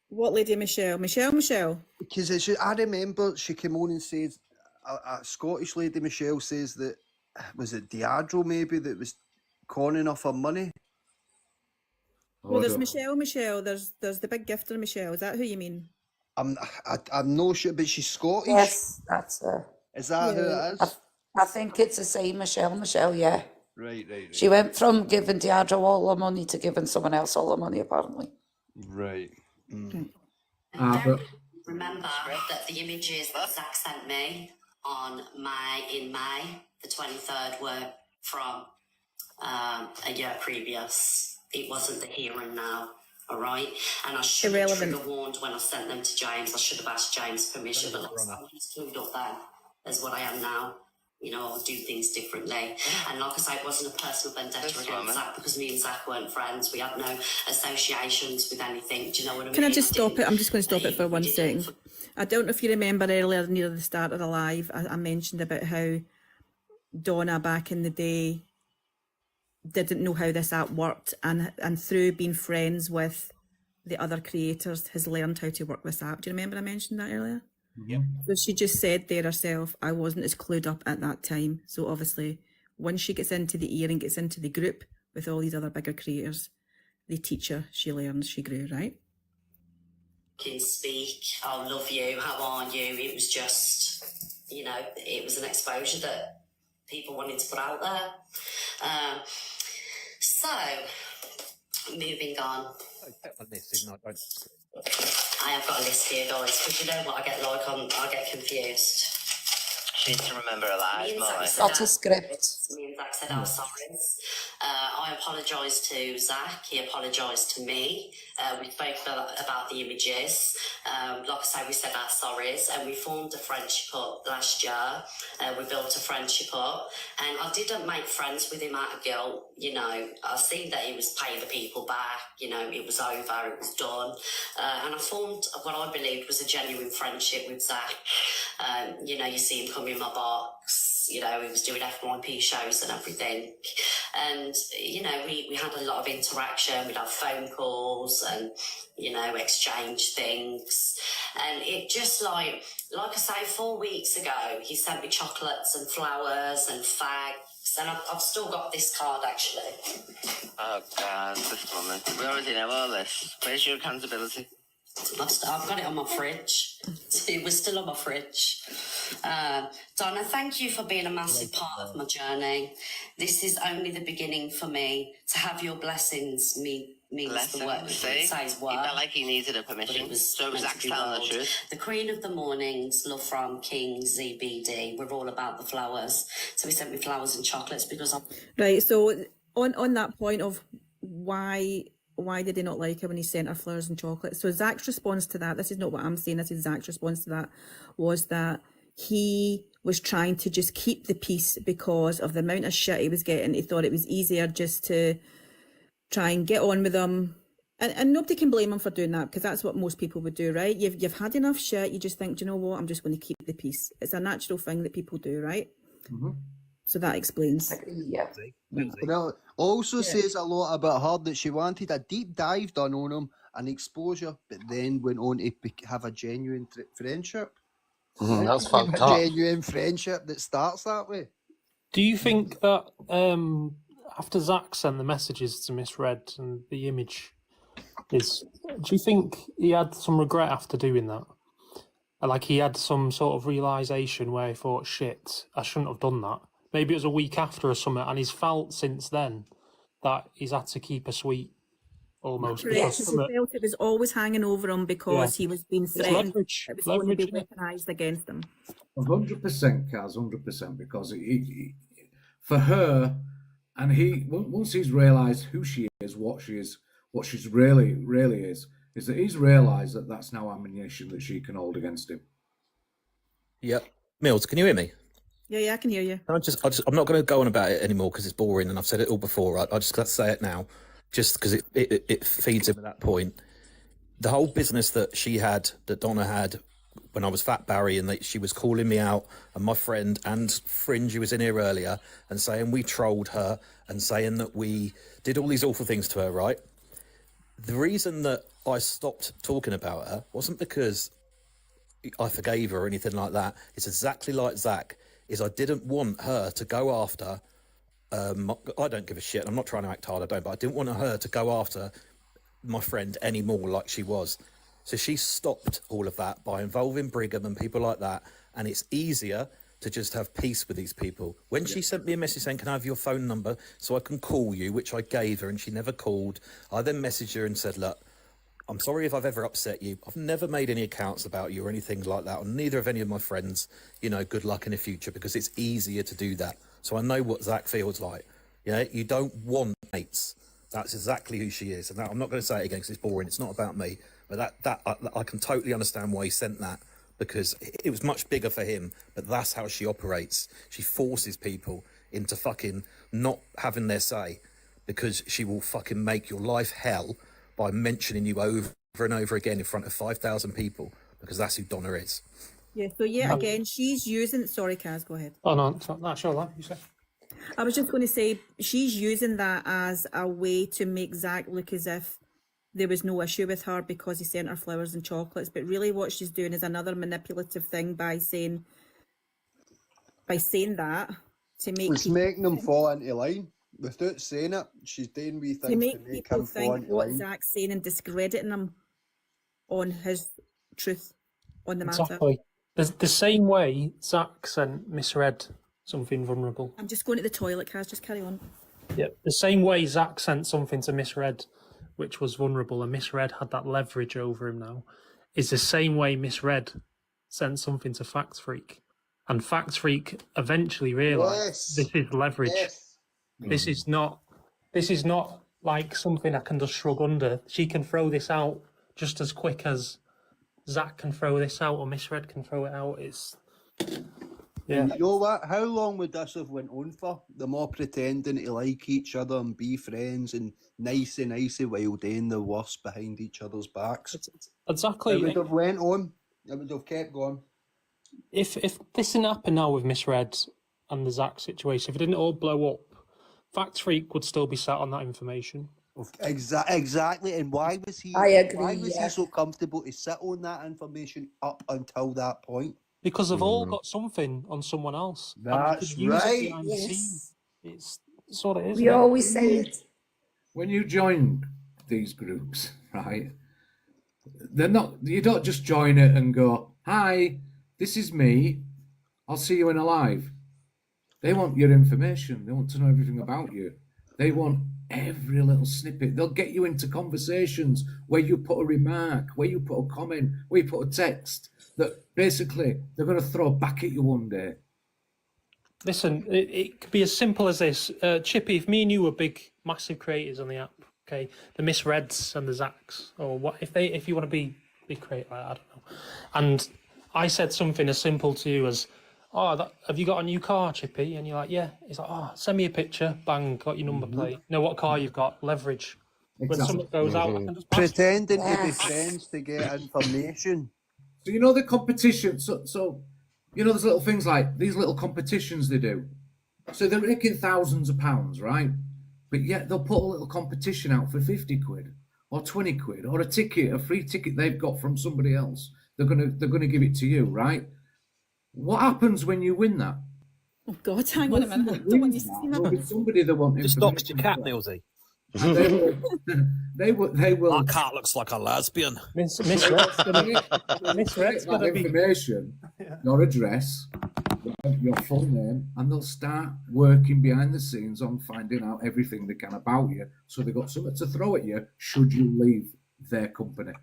What lady Michelle? Michelle? Because I remember she came on and said, a Scottish lady Michelle says that, was it Diageo maybe, that was conning off her money? Well, there's Michelle. There's the big gifter Michelle. Is that who you mean? I'm not sure, but she's Scottish. Yes, that's her. Is that who it is? I think it's the same Michelle, yeah. Right. She went from giving Diageo all her money to giving someone else all her money, apparently. Right. Remember that the images that Zach sent me in May the 23rd were from a year previous. It wasn't the here and now, all right? And I should have trigger warned when I sent them to James. I should have asked James' permission, but let's not be clued up then as what I am now. You know, I'll do things differently. And like I say, it wasn't a personal vendetta against Zach because me and Zach weren't friends. We had no associations with anything. Do you know what I mean? Can I just stop it? I'm just going to stop it for 1 second. I don't know if you remember earlier near the start of the live, I mentioned about how Donna back in the day didn't know how this app worked, and through being friends with the other creators has learned how to work this app. Do you remember I mentioned that earlier? Yep. So she just said there herself, I wasn't as clued up at that time. So obviously, once she gets into the ear and gets into the group with all these other bigger creators, they teach her, she learns, she grew, right? Can speak, I love you, how are you? It was just, you know, it was an exposure that people wanted to put out there. So, moving on. I have got a list here, guys, because you know what I get like, I get confused. She needs to remember her life more. That's a script. Me and Zach said our sorries. I apologised to Zach. He apologised to me. We spoke about the images. Like I say, we said our sorries, and we formed a friendship up last year. We built a friendship up, and I didn't make friends with him out of guilt. You know, I seen that he was paying the people back. You know, it was over, it was done, and I formed what I believed was a genuine friendship with Zach. You know, you see him come in my box. You know, he was doing FYP shows and everything. And, you know, we had a lot of interaction. We'd have phone calls and, you know, exchange things. And it just like I say, 4 weeks ago, he sent me chocolates and flowers and fags. And I've still got this card, actually. Oh, God, this woman. We already know all this. Where's your accountability? I've got it on my fridge. It was still on my fridge. Donna, thank you for being a massive part of my journey. This is only the beginning for me. To have your blessings means the work. See? It says work. He felt like he needed a permission. So Zach's telling the truth. The Queen of the Mornings, love from King ZBD. We're all about the flowers. So he sent me flowers and chocolates because I'm... Right, so on that point of why did he not like her when he sent her flowers and chocolates? So Zach's response to that, this is not what I'm saying, this is Zach's response to that, was that he was trying to just keep the peace because of the amount of shit he was getting. He thought it was easier just to try and get on with them. And nobody can blame him for doing that, because that's what most people would do, right? You've had enough shit, you just think, do you know what, I'm just going to keep the peace. It's a natural thing that people do, right? Mm-hmm. So that explains. Yeah. Well, also says a lot about her that she wanted a deep dive done on him, an exposure, but then went on to have a genuine friendship. That's fucked a up. genuine friendship that starts that way. Do you think that after Zach sent the messages to Miss Red and the image do you think he had some regret after doing that? Like he had some sort of realisation where he thought, shit, I shouldn't have done that. Maybe it was a week after or something, and he's felt since then that he's had to keep a sweet almost. Correct. He felt it was always hanging over him because he was being threatened. It was going to be weaponised against him. 100%, Kaz, 100%, because he, for her, and he once he's realised who she is, what she's really is that he's realised that that's now ammunition that she can hold against him. Yep. Mills, can you hear me? Yeah, I can hear you. I'm not going to go on about it anymore because it's boring, and I've said it all before. I just got to say it now, just because it feeds him at that point. The whole business that she had, that Donna had, when I was Fat Barry, and she was calling me out, and my friend and Fringe, who was in here earlier, and saying we trolled her, and saying that we did all these awful things to her, right? The reason that I stopped talking about her wasn't because I forgave her or anything like that. It's exactly like Zach. Is I didn't want her to go after, I don't give a shit, I'm not trying to act hard, but I didn't want her to go after my friend anymore like she was. So she stopped all of that by involving Brigham and people like that, and it's easier to just have peace with these people. When she sent me a message saying, can I have your phone number so I can call you, which I gave her, and she never called, I then messaged her and said, look, I'm sorry if I've ever upset you. I've never made any accounts about you or anything like that, or neither of any of my friends. You know, good luck in the future, because it's easier to do that. So I know what Zach feels like. Yeah, you don't want mates. That's exactly who she is. And now, I'm not going to say it again because it's boring. It's not about me. But I can totally understand why he sent that, because it was much bigger for him. But that's how she operates. She forces people into fucking not having their say, because she will fucking make your life hell by mentioning you over and over again in front of 5,000 people, because that's who Donna is. Yeah, so again, she's using... Sorry, Kaz, go ahead. Oh, no, it's not sure, you say. I was just going to say, she's using that as a way to make Zach look as if there was no issue with her because he sent her flowers and chocolates. But really what she's doing is another manipulative thing by saying that to make... It's making them fall into line. Without saying it, she's doing wee things to make him people fall think into what line. Zach's saying and discrediting him on his truth on the matter. Exactly. The same way Zach sent Miss Red something vulnerable. I'm just going to the toilet, Kaz, just carry on. Yeah, the same way Zach sent something to Miss Red, which was vulnerable, and Miss Red had that leverage over him now, is the same way Miss Red sent something to Fact Freak, And Fact Freak eventually realised this is leverage. Yes. This is not like something I can just shrug under. She can throw this out just as quick as Zach can throw this out or Miss Red can throw it out. It's And you know what? How long would this have went on for? Them all pretending to like each other and be friends and nicey while doing the worst behind each other's backs. Exactly. It would have went on. It would have kept going. If this didn't happen now with Miss Red and the Zach situation, if it didn't all blow up, Fact Freak would still be sat on that information. Exactly. And why was he? I agree, Why was yeah. he so comfortable to sit on that information up until that point? Because they've all got something on someone else. and they That's could use it right. behind the scenes. It's what it is. We always say it. When you join these groups, right? They're not. You don't just join it and go, "Hi, this is me. I'll see you in a live." They want your information. They want to know everything about you. They want every little snippet. They'll get you into conversations where you put a remark, where you put a comment, where you put a text that basically they're going to throw back at you one day. Listen, it could be as simple as this. Chippy, if me and you were big, massive creators on the app, okay, the Miss Reds and the Zacks, or what if you want to be big creator, I don't know. And I said something as simple to you as, "Oh, have you got a new car, Chippy?" And you're like, "Yeah." He's like, "Oh, send me a picture." Bang, got your number plate. You know what car you've got? Leverage. When something goes out, I can just pass it. Pretending to be friends to get information. So you know the competition. So you know there's little things like these little competitions they do. So they're making thousands of pounds, right? But yet they'll put a little competition out for 50 quid or 20 quid or a free ticket they've got from somebody else. They're gonna give it to you, right? What happens when you win that? Oh God, hang on a minute. I don't want you to see There'll be somebody that wants Just doxed your cat, Nilsy. They will. That cat looks like a lesbian. Miss Red's gonna be information, your address, your full name, and they'll start working behind the scenes on finding out everything they can about you. So they've got something to throw at you should you leave their company.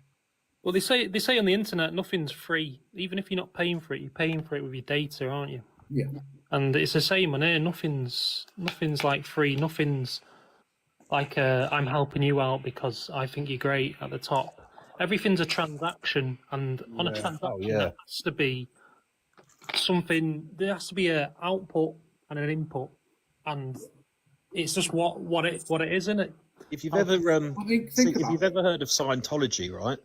Well, they say on the internet nothing's free. Even if you're not paying for it, you're paying for it with your data, aren't you? Yeah. And it's the same on here. Nothing's like free. Nothing's like I'm helping you out because I think you're great at the top. Everything's a transaction, and on a transaction there has to be something. There has to be an output and an input, and it's just what it is, isn't it? If you've ever if you've ever heard of Scientology, right?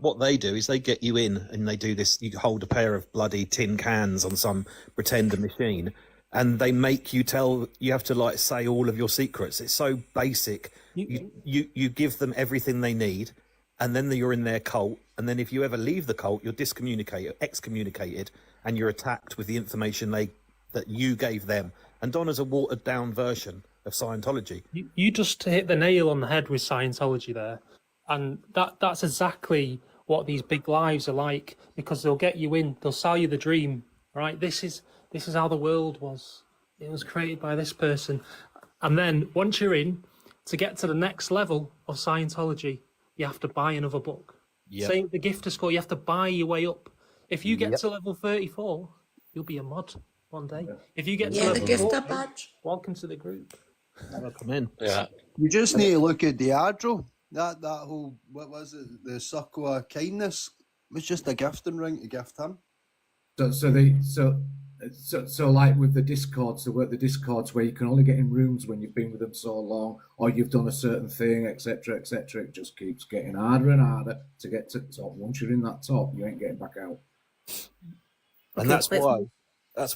What they do is they get you in and they do this. You hold a pair of bloody tin cans on some pretender machine, and they make you have to like say all of your secrets. It's so basic. You give them everything they need, and then you're in their cult. And then if you ever leave the cult, you're excommunicated, and you're attacked with the information that you gave them. And Donna's a watered down version of Scientology. You just hit the nail on the head with Scientology there. And that's exactly what these big lives are like, because they'll get you in, they'll sell you the dream, right? This is how the world was. It was created by this person. And then once you're in, to get to the next level of Scientology, you have to buy another book. Yep. Same with the gifter score, you have to buy your way up. If you get to level 34, you'll be a mod one day. If you get to level 40, welcome to the group. Welcome in. Yeah. You just need to look at Diageo. That whole, what was it, the circle of kindness was just a gifting ring to gift him. So like with the Discords, the Discords where you can only get in rooms when you've been with them so long, or you've done a certain thing, etc., etc. It just keeps getting harder and harder to get to the top. Once you're in that top, you ain't getting back out. And that's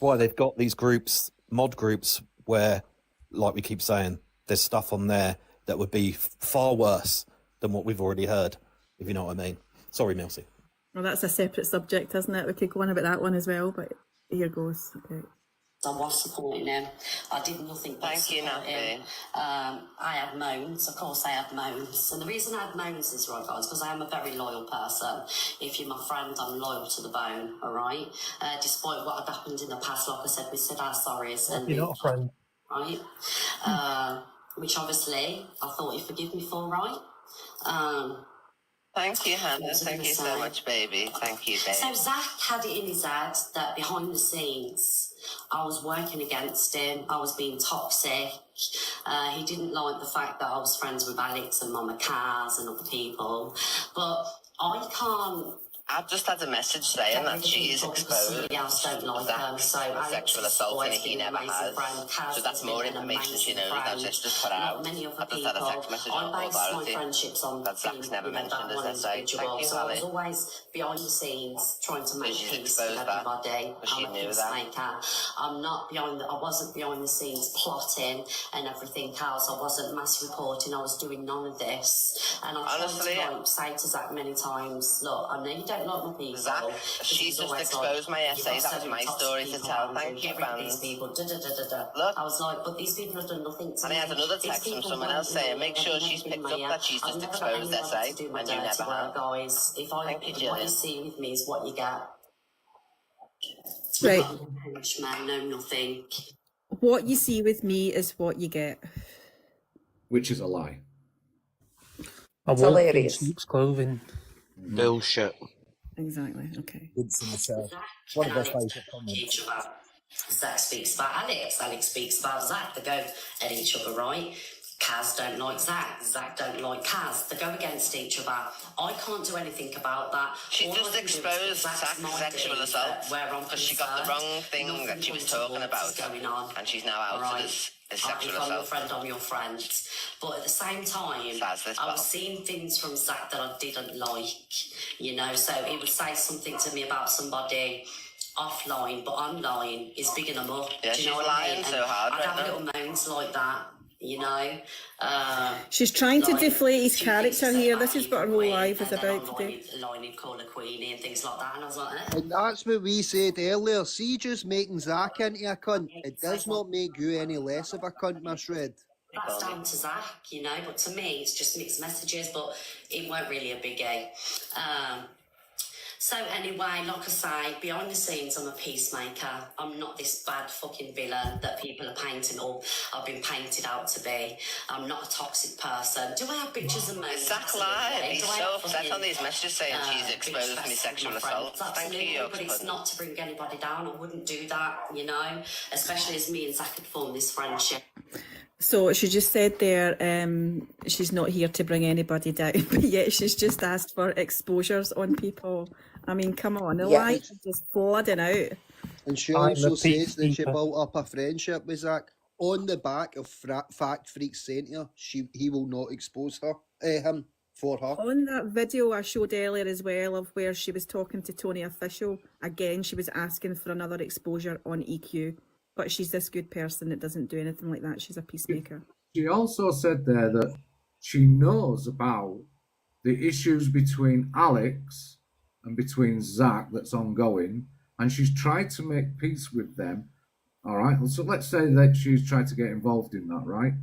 why they've got these groups, mod groups, where, like we keep saying, there's stuff on there that would be far worse than what we've already heard, if you know what I mean. Sorry, Milsey. Well, that's a separate subject, isn't it? We could go on about that one as well, but here goes. Okay. I was supporting him. I did nothing but support him. I had moans. Of course I had moans. And the reason I had moans is, right, guys, because I am a very loyal person. If you're my friend, I'm loyal to the bone, all right? Despite what had happened in the past, like I said, we said our sorries. And you're not a friend. Right? Which obviously I thought he'd forgive me for, right? Thank you, Hannah. Thank you so much, baby. Thank you, baby. So Zach had it in his head that behind the scenes, I was working against him. I was being toxic. He didn't like the fact that I was friends with Alex and Mama Kaz and other people. But I can't. I've just had a message saying that she is exposed sexual assault and he never has. So that's more information she knows that she's just put out. I've just had a text message on Authority that Zach's never mentioned as essay. Thank you, So I was Ali. always behind the scenes trying to make peace with everybody. She I'm a knew that. peacemaker. I wasn't behind the scenes plotting and everything else. I wasn't mass reporting. I was doing none of this. And I Honestly, tried to say to Zach many times, look, I know you don't like my people. Zach, she's just exposed my essay. That was my story to tell. Thank you, fans. Look, I was like, but these people have done nothing to And I had me. another These text from people someone won't else do saying, it. make They're sure never she's given picked me up that she's I've just never exposed got anyone essay, to do my and you dirty never work, have. guys. Thank you, What you Gillian. see with me is what you get. Right. No henchman, no nothing. What you see with me is what you get. Which is a lie. I It's walk in hilarious. sheep's clothing. Bullshit. Exactly. Okay. One of her favourite comments. Each other. Zach speaks about Alex. Alex speaks about Zach. They go at each other, right? Kaz don't like Zach. Zach don't like Kaz. They go against each other. I can't do anything about that. She All just I can do is exposed put Zach's Zach's mind sexual at ease assault that where I'm because she got the concerned, wrong thing nothing that she was untoward talking about, is going on. and she's now outed Alright. as sexual If I'm your assault. friend, I'm your friend. But at the same time, That's this I was battle. seeing things from Zach that I didn't like, you know. So he would say something to me about somebody offline, but online is bigging them up. Yeah, Do you know she's what I lying mean? so And hard I'd right have now. little moans like that, you know. She's trying to Like, deflate his two things to character say here. about This is you, what her whole Queen, life is and then about today. online he'd call her Queenie and things like that, and I was like, eh. And that's what we said earlier. See, just making Zach into a cunt, it does not make you any less of a cunt, Miss Red. That's down to Zach, you know, but to me it's just mixed messages, but it weren't really a biggie. So anyway, like I say, behind the scenes I'm a peacemaker. I'm not this bad fucking villain that people are painting or I've been painted out to be. I'm not a toxic person. Do I have pictures of me? Zach lied. He's so upset on these messages saying she's exposed me sexual assault. Thank you, Yoke. But it's not to bring anybody down. I wouldn't do that, you know, especially as me and Zach had formed this friendship. So she just said there, she's not here to bring anybody down, but yet she's just asked for exposures on people. I mean, come on, the Yeah. lies are just flooding out. And she I'm also a says that she peacekeeper. built up a friendship with Zach on the back of fact freaks saying to her he will not expose her, him for her. On that video I showed earlier as well of where she was talking to Tony Official, again, she was asking for another exposure on EQ. But she's this good person that doesn't do anything like that. She's a peacemaker. She also said there that she knows about the issues between Alex and between Zach that's ongoing, and she's tried to make peace with them. All right, so let's say that she's tried to get involved in that, right?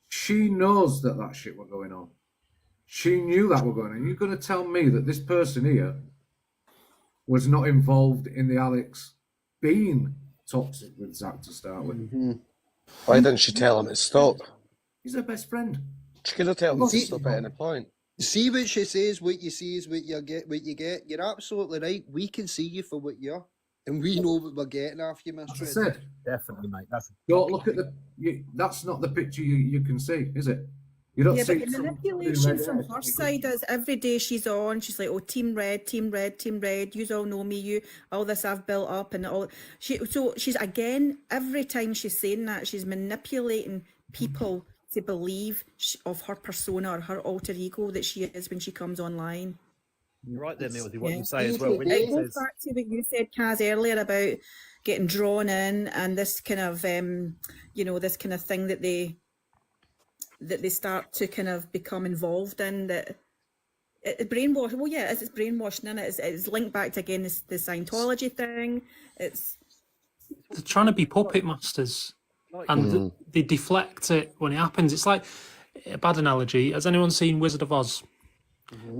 She knows that that shit were going on. She knew that were going on. You're going to tell me that this person here was not involved in the Alex being toxic with Zach to start with? Why didn't she tell him to stop? He's her best friend. She could have told him to stop at any point. See what she says, what you see is what you get, what you get. You're absolutely right. We can see you for what you're, and we know what we're getting off you, Mr. As I said, Definitely, mate. That's don't look at that's not the picture you can see, is it? You don't Yeah, see but the somebody manipulation red from hair. her side is every day she's on, she's like, oh, team red, team red, team red, you all know me, you, all this I've built up and all. So she's, again, every time she's saying that, she's manipulating people to believe of her persona or her alter ego that she is when she comes online. You're right there, Milsey, what Yeah. you say as well. When It she goes says, back to what you said, Kaz, earlier about getting drawn in and this kind of, you know, this kind of thing that they start to kind of become involved in, that brainwash. Well, yeah, it's brainwashing, and it's linked back to again the Scientology thing. They're trying to be puppet masters, and they deflect it when it happens. It's like a bad analogy. Has anyone seen Wizard of Oz?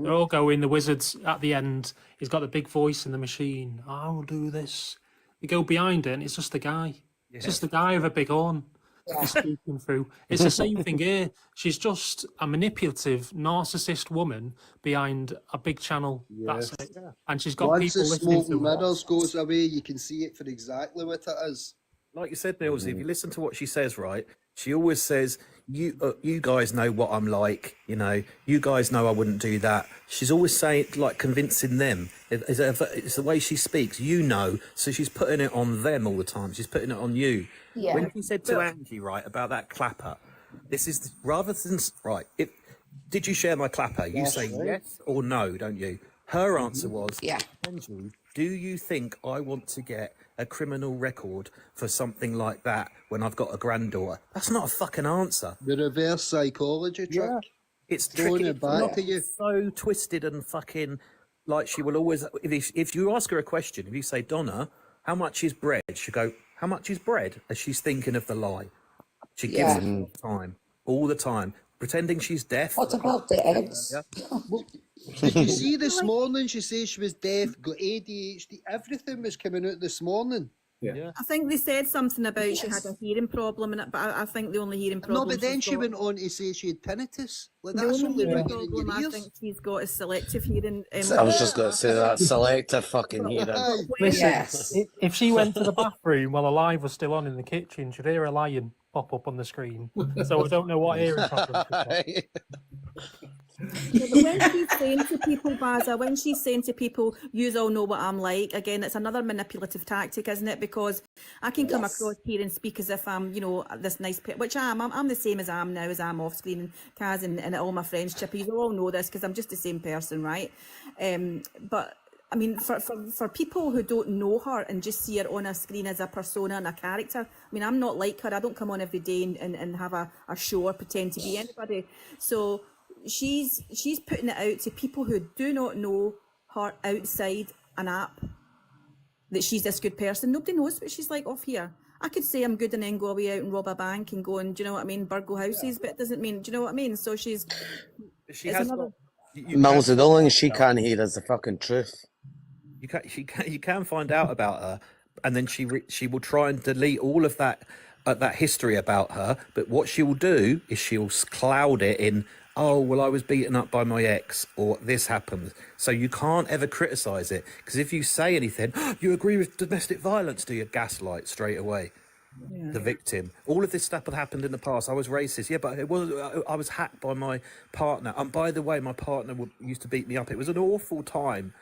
They're all going. The wizard's at the end. He's got the big voice in the machine. I will do this. They go behind it, and it's just the guy. It's just the guy with a big horn. to be speaking through. It's the same thing here. She's just a manipulative, narcissist woman behind a big channel. That's it. And she's got Once the people listening smoke and to her. mirrors goes away, you can see it for exactly what it is. Like you said, Nilsy, if you listen to what she says, right, she always says, you guys know what I'm like, you guys know I wouldn't do that. She's always saying, like, convincing them. It's the way she speaks, so she's putting it on them all the time. She's putting it on you. Yeah. When she said to Angie, right, about that clapper, this is, rather than, right, did you share my clapper? You say yes or no, don't you? Her answer was, Angie, do you think I want to get a criminal record for something like that when I've got a granddaughter? That's not a fucking answer. The reverse psychology trick. Yeah. It's throwing tricky. it back to you. So twisted and fucking, like, she will always, if you ask her a question, if you say, Donna, how much is bread? She'll go, how much is bread? As she's thinking of the lie. She gives it all the time, pretending she's deaf. What about the eggs? Did you see this morning she says she was deaf, got ADHD, everything was coming out this morning. Yeah. I think they said something about she had a hearing problem, but I think the only hearing problem. No, but then she got, went on to say she had tinnitus. Like, the that's only only hearing ringing in problem your I ears. think she's got is selective hearing. I was just going to say that, selective fucking hearing. Listen, if she went to the bathroom while a live was still on in the kitchen, she'd hear a lion pop up on the screen. So I don't know what hearing problem she's got. Yeah, but when she's saying to people, Baza, when she's saying to people, you all know what I'm like, again, it's another manipulative tactic, isn't it? Because I can come across here and speak as if I'm, this nice, which I'm the same as I am now, as I'm off screen, and Kaz and all my friends, Chippy, you all know this because I'm just the same person, right? But I mean, for people who don't know her and just see her on a screen as a persona and a character, I mean, I'm not like her. I don't come on every day and have a show or pretend to be anybody. So she's putting it out to people who do not know her outside an app that she's this good person. Nobody knows what she's like off here. I could say I'm good and then go away out and rob a bank and go and, do you know what I mean, burgle houses, but it doesn't mean, do you know what I mean? So she has another... Mills, the only thing she can hear is the fucking truth. You can find out about her, and then she will try and delete all of that history about her. But what she will do is she'll cloud it in, oh, well, I was beaten up by my ex, or this happened. So you can't ever criticise it, because if you say anything, you agree with domestic violence, do you? Gaslight straight away. The victim. All of this stuff had happened in the past. I was racist. Yeah, but I was hacked by my partner. And by the way, my partner used to beat me up. It was an awful time.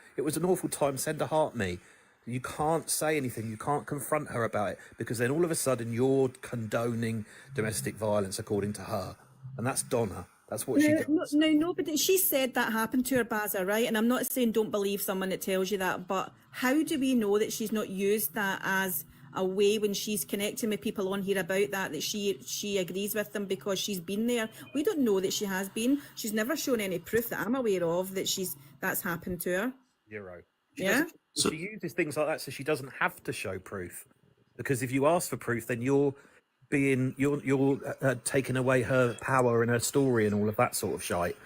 Send a heart me. You can't say anything. You can't confront her about it, because then all of a sudden you're condoning domestic violence according to her. And that's Donna. That's what she does. No, but she said that happened to her, Baza, right? And I'm not saying don't believe someone that tells you that, but how do we know that she's not used that as a way when she's connecting with people on here about that she agrees with them because she's been there? We don't know that she has been. She's never shown any proof that I'm aware of that that's happened to her. Zero. So she uses things like that so she doesn't have to show proof, because if you ask for proof, then you're taking away her power and her story and all of that sort of shite.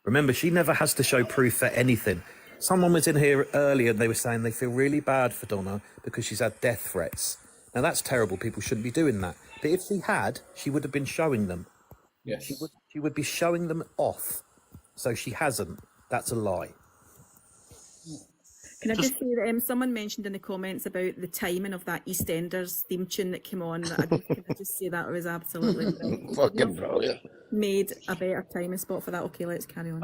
Remember, she never has to show proof for anything. Someone was in here earlier and they were saying they feel really bad for Donna because she's had death threats. Now that's terrible. People shouldn't be doing that. But if she had, she would have been showing them. Yes. She would be showing them off. So she hasn't. That's a lie. Can I just say that someone mentioned in the comments about the timing of that EastEnders theme tune that came on? Can I just say that was absolutely fucking brilliant. Made a better timing spot for that. Okay, let's carry on.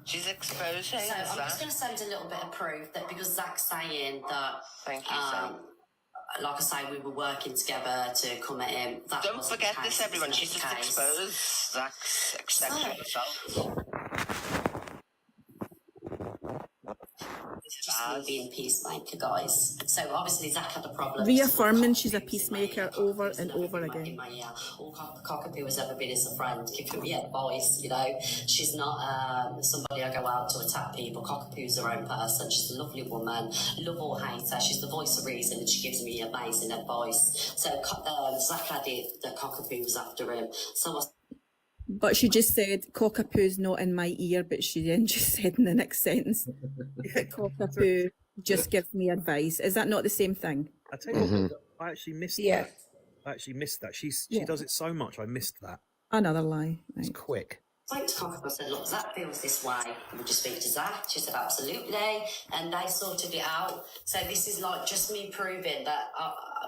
She's exposing. So I'm just going to send a little bit of proof that because Zach's saying that. Thank you, Sam. Like I say, we were working together to come at him. Don't forget this, everyone. She's just exposed Zach's sexual assault. Just being peacemaker, guys. So obviously Zach had a problem. Reaffirming she's a peacemaker over and over again. All Cockapoo has ever been is a friend, giving me advice, She's not somebody I go out to attack people. Cockapoo's her own person. She's a lovely woman. Love or hate her. She's the voice of reason and she gives me amazing advice. So Zach had it that Cockapoo was after him. So But she just said, Cockapoo's not in my ear, but she then just said in the next sentence, Cockapoo just gives me advice. Is that not the same thing? I tell you what, I actually missed that. I actually missed that. She does it so much. I missed that. Another lie. It's quick. I went to Cockapoo and said, look, Zach feels this way. Would you speak to Zach? She said, absolutely. And they sorted it out. So this is like just me proving that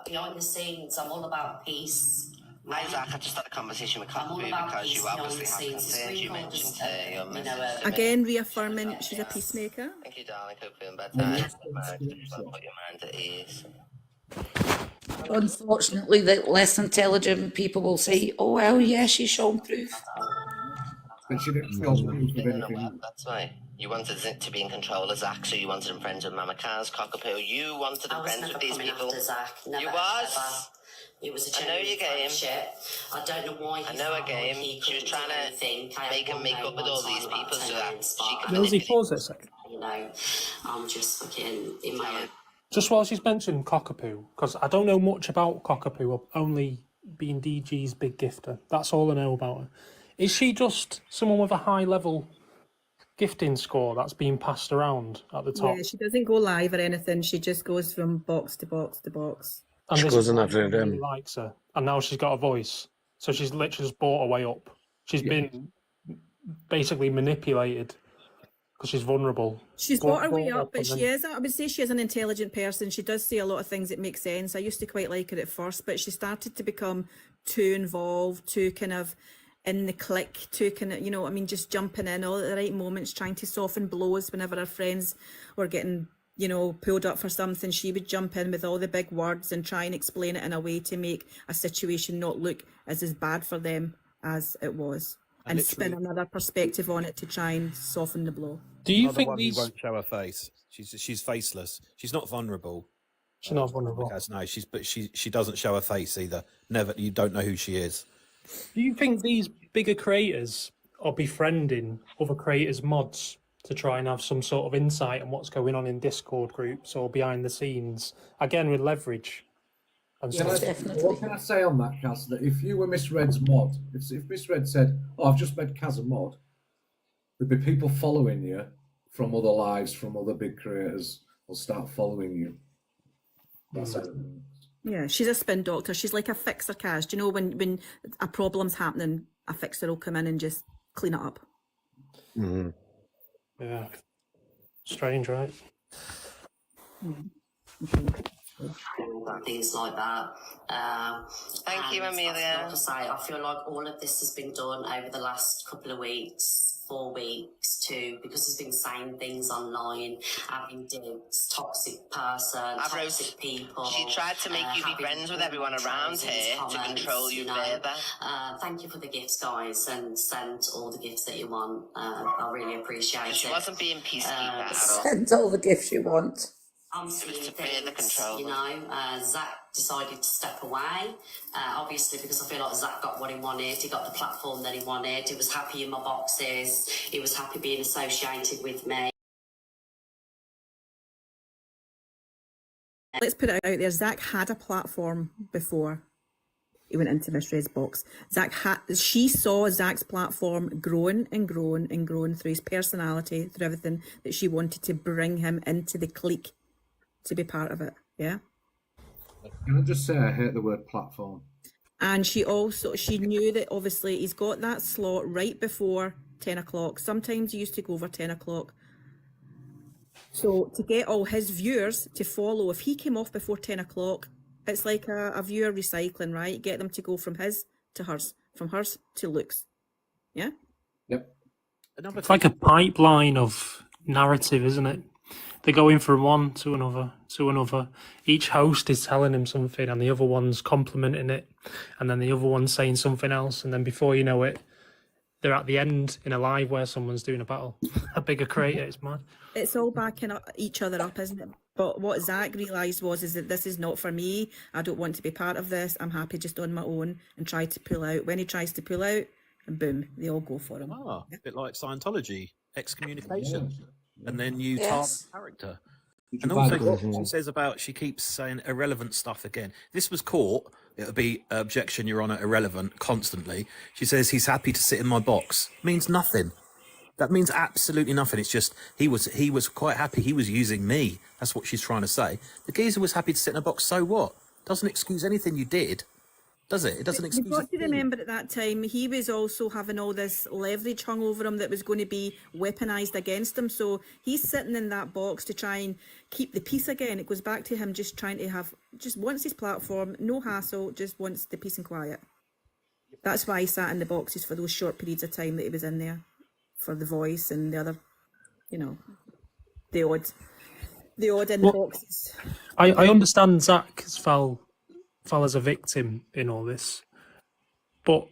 behind the scenes, I'm all about peace. Hi, Zach. I just had a conversation with Cockapoo because you obviously have concerns. You mentioned your message. Again, reaffirming she's a peacemaker. Thank you, darling. Hope you're better. Put your mind at ease. Unfortunately, the less intelligent people will say, oh, well, yeah, she's shown proof. But she didn't show proof of anything. That's right. You wanted it to be in control of Zach, so you wanted him friends with Mama Kaz, Cockapoo. You wanted him friends with these people. Zach. Never, You was. Ever. It was a I know your game. I don't know why. I know her game. She was trying to make him make up with all these people so that she could Rosie, pause it a second. You know, I'm just fucking in my own. Just while she's mentioned Cockapoo, because I don't know much about Cockapoo, only being DG's big gifter. That's all I know about her. Is she just someone with a high level gifting score that's being passed around at the top? Yeah, she doesn't go live or anything. She just goes from box to box to box. And She this goes is in why every everybody room. likes her. And now she's got a voice. So she's literally just bought her way up. She's been basically manipulated because she's vulnerable. She's brought her way Brought up, but and she then- is, I would say she is an intelligent person. She does say a lot of things that make sense. I used to quite like her at first, but she started to become too involved, too kind of in the clique, too kind of, you know what I mean, just jumping in all at the right moments, trying to soften blows whenever her friends were getting, you know, pulled up for something. She would jump in with all the big words and try and explain it in a way to make a situation not look as bad for them as it was. And spin another perspective on it to try and soften the blow. Do you Another think one who these... won't show her face? She's faceless. She's not vulnerable. She's not vulnerable. No, she doesn't show her face either. Never. You don't know who she is. Do you think these bigger creators are befriending other creators' mods to try and have some sort of insight on what's going on in Discord groups or behind the scenes? Again, with leverage. And stuff. What can I say on that, Kaz? That if you were Miss Red's mod, if Miss Red said, "Oh, I've just made Kaz a mod," there'd be people following you from other lives, from other big creators, will start following you. That's it. Yeah, she's a spin doctor. She's like a fixer, Kaz. Do you know when a problem's happening, a fixer will come in and just clean it up? Mm-hmm. Yeah. Strange, right? Things like that. Thank you, Amelia. Like I say, I feel like all of this has been done over the last couple of weeks, 4 weeks too, because he's been saying things online, having digs, toxic person, toxic people. She tried to make you be friends with everyone around here to control you further. Thank you for the gifts, guys, and send all the gifts that you want. I really appreciate it. She wasn't being peacekeeper at all. Send all the gifts you want. I'm seeing things, you know, Zach decided to step away, obviously because I feel like Zach got what he wanted. He got the platform that he wanted. He was happy in my boxes. He was happy being associated with me. Let's put it out there. Zach had a platform before he went into Miss Red's box. She saw Zach's platform growing and growing and growing through his personality, through everything that she wanted to bring him into the clique to be part of it. Yeah. Can I just say I hate the word platform? And she knew that obviously he's got that slot right before 10 o'clock. Sometimes he used to go over 10 o'clock. So to get all his viewers to follow, if he came off before 10 o'clock, it's like a viewer recycling, right? Get them to go from his to hers, from hers to Luke's. Yeah? Yep. It's like a pipeline of narrative, isn't it? They're going from one to another to another. Each host is telling him something and the other one's complimenting it. And then the other one's saying something else. And then before you know it, they're at the end in a live where someone's doing a battle. A bigger creator, it's mad. It's all backing each other up, isn't it? But what Zach realised is that this is not for me. I don't want to be part of this. I'm happy just on my own and try to pull out. When he tries to pull out, and boom, they all go for him. A bit like Scientology, excommunication. And then you Yes. target character. And also what she says about, she keeps saying irrelevant stuff again. This was caught, it would be objection, Your Honour, irrelevant constantly. She says he's happy to sit in my box. Means nothing. That means absolutely nothing. It's just he was quite happy. He was using me. That's what she's trying to say. The geezer was happy to sit in a box. So what? Doesn't excuse anything you did. does it? It doesn't You've excuse a got to thing. remember at that time he was also having all this leverage hung over him that was going to be weaponised against him. So he's sitting in that box to try and keep the peace again. It goes back to him just trying to just wants his platform, no hassle, just wants the peace and quiet. That's why he sat in the boxes for those short periods of time that he was in there, for the voice and the other, the odd in the boxes. I understand Zach has fell as a victim in all this, but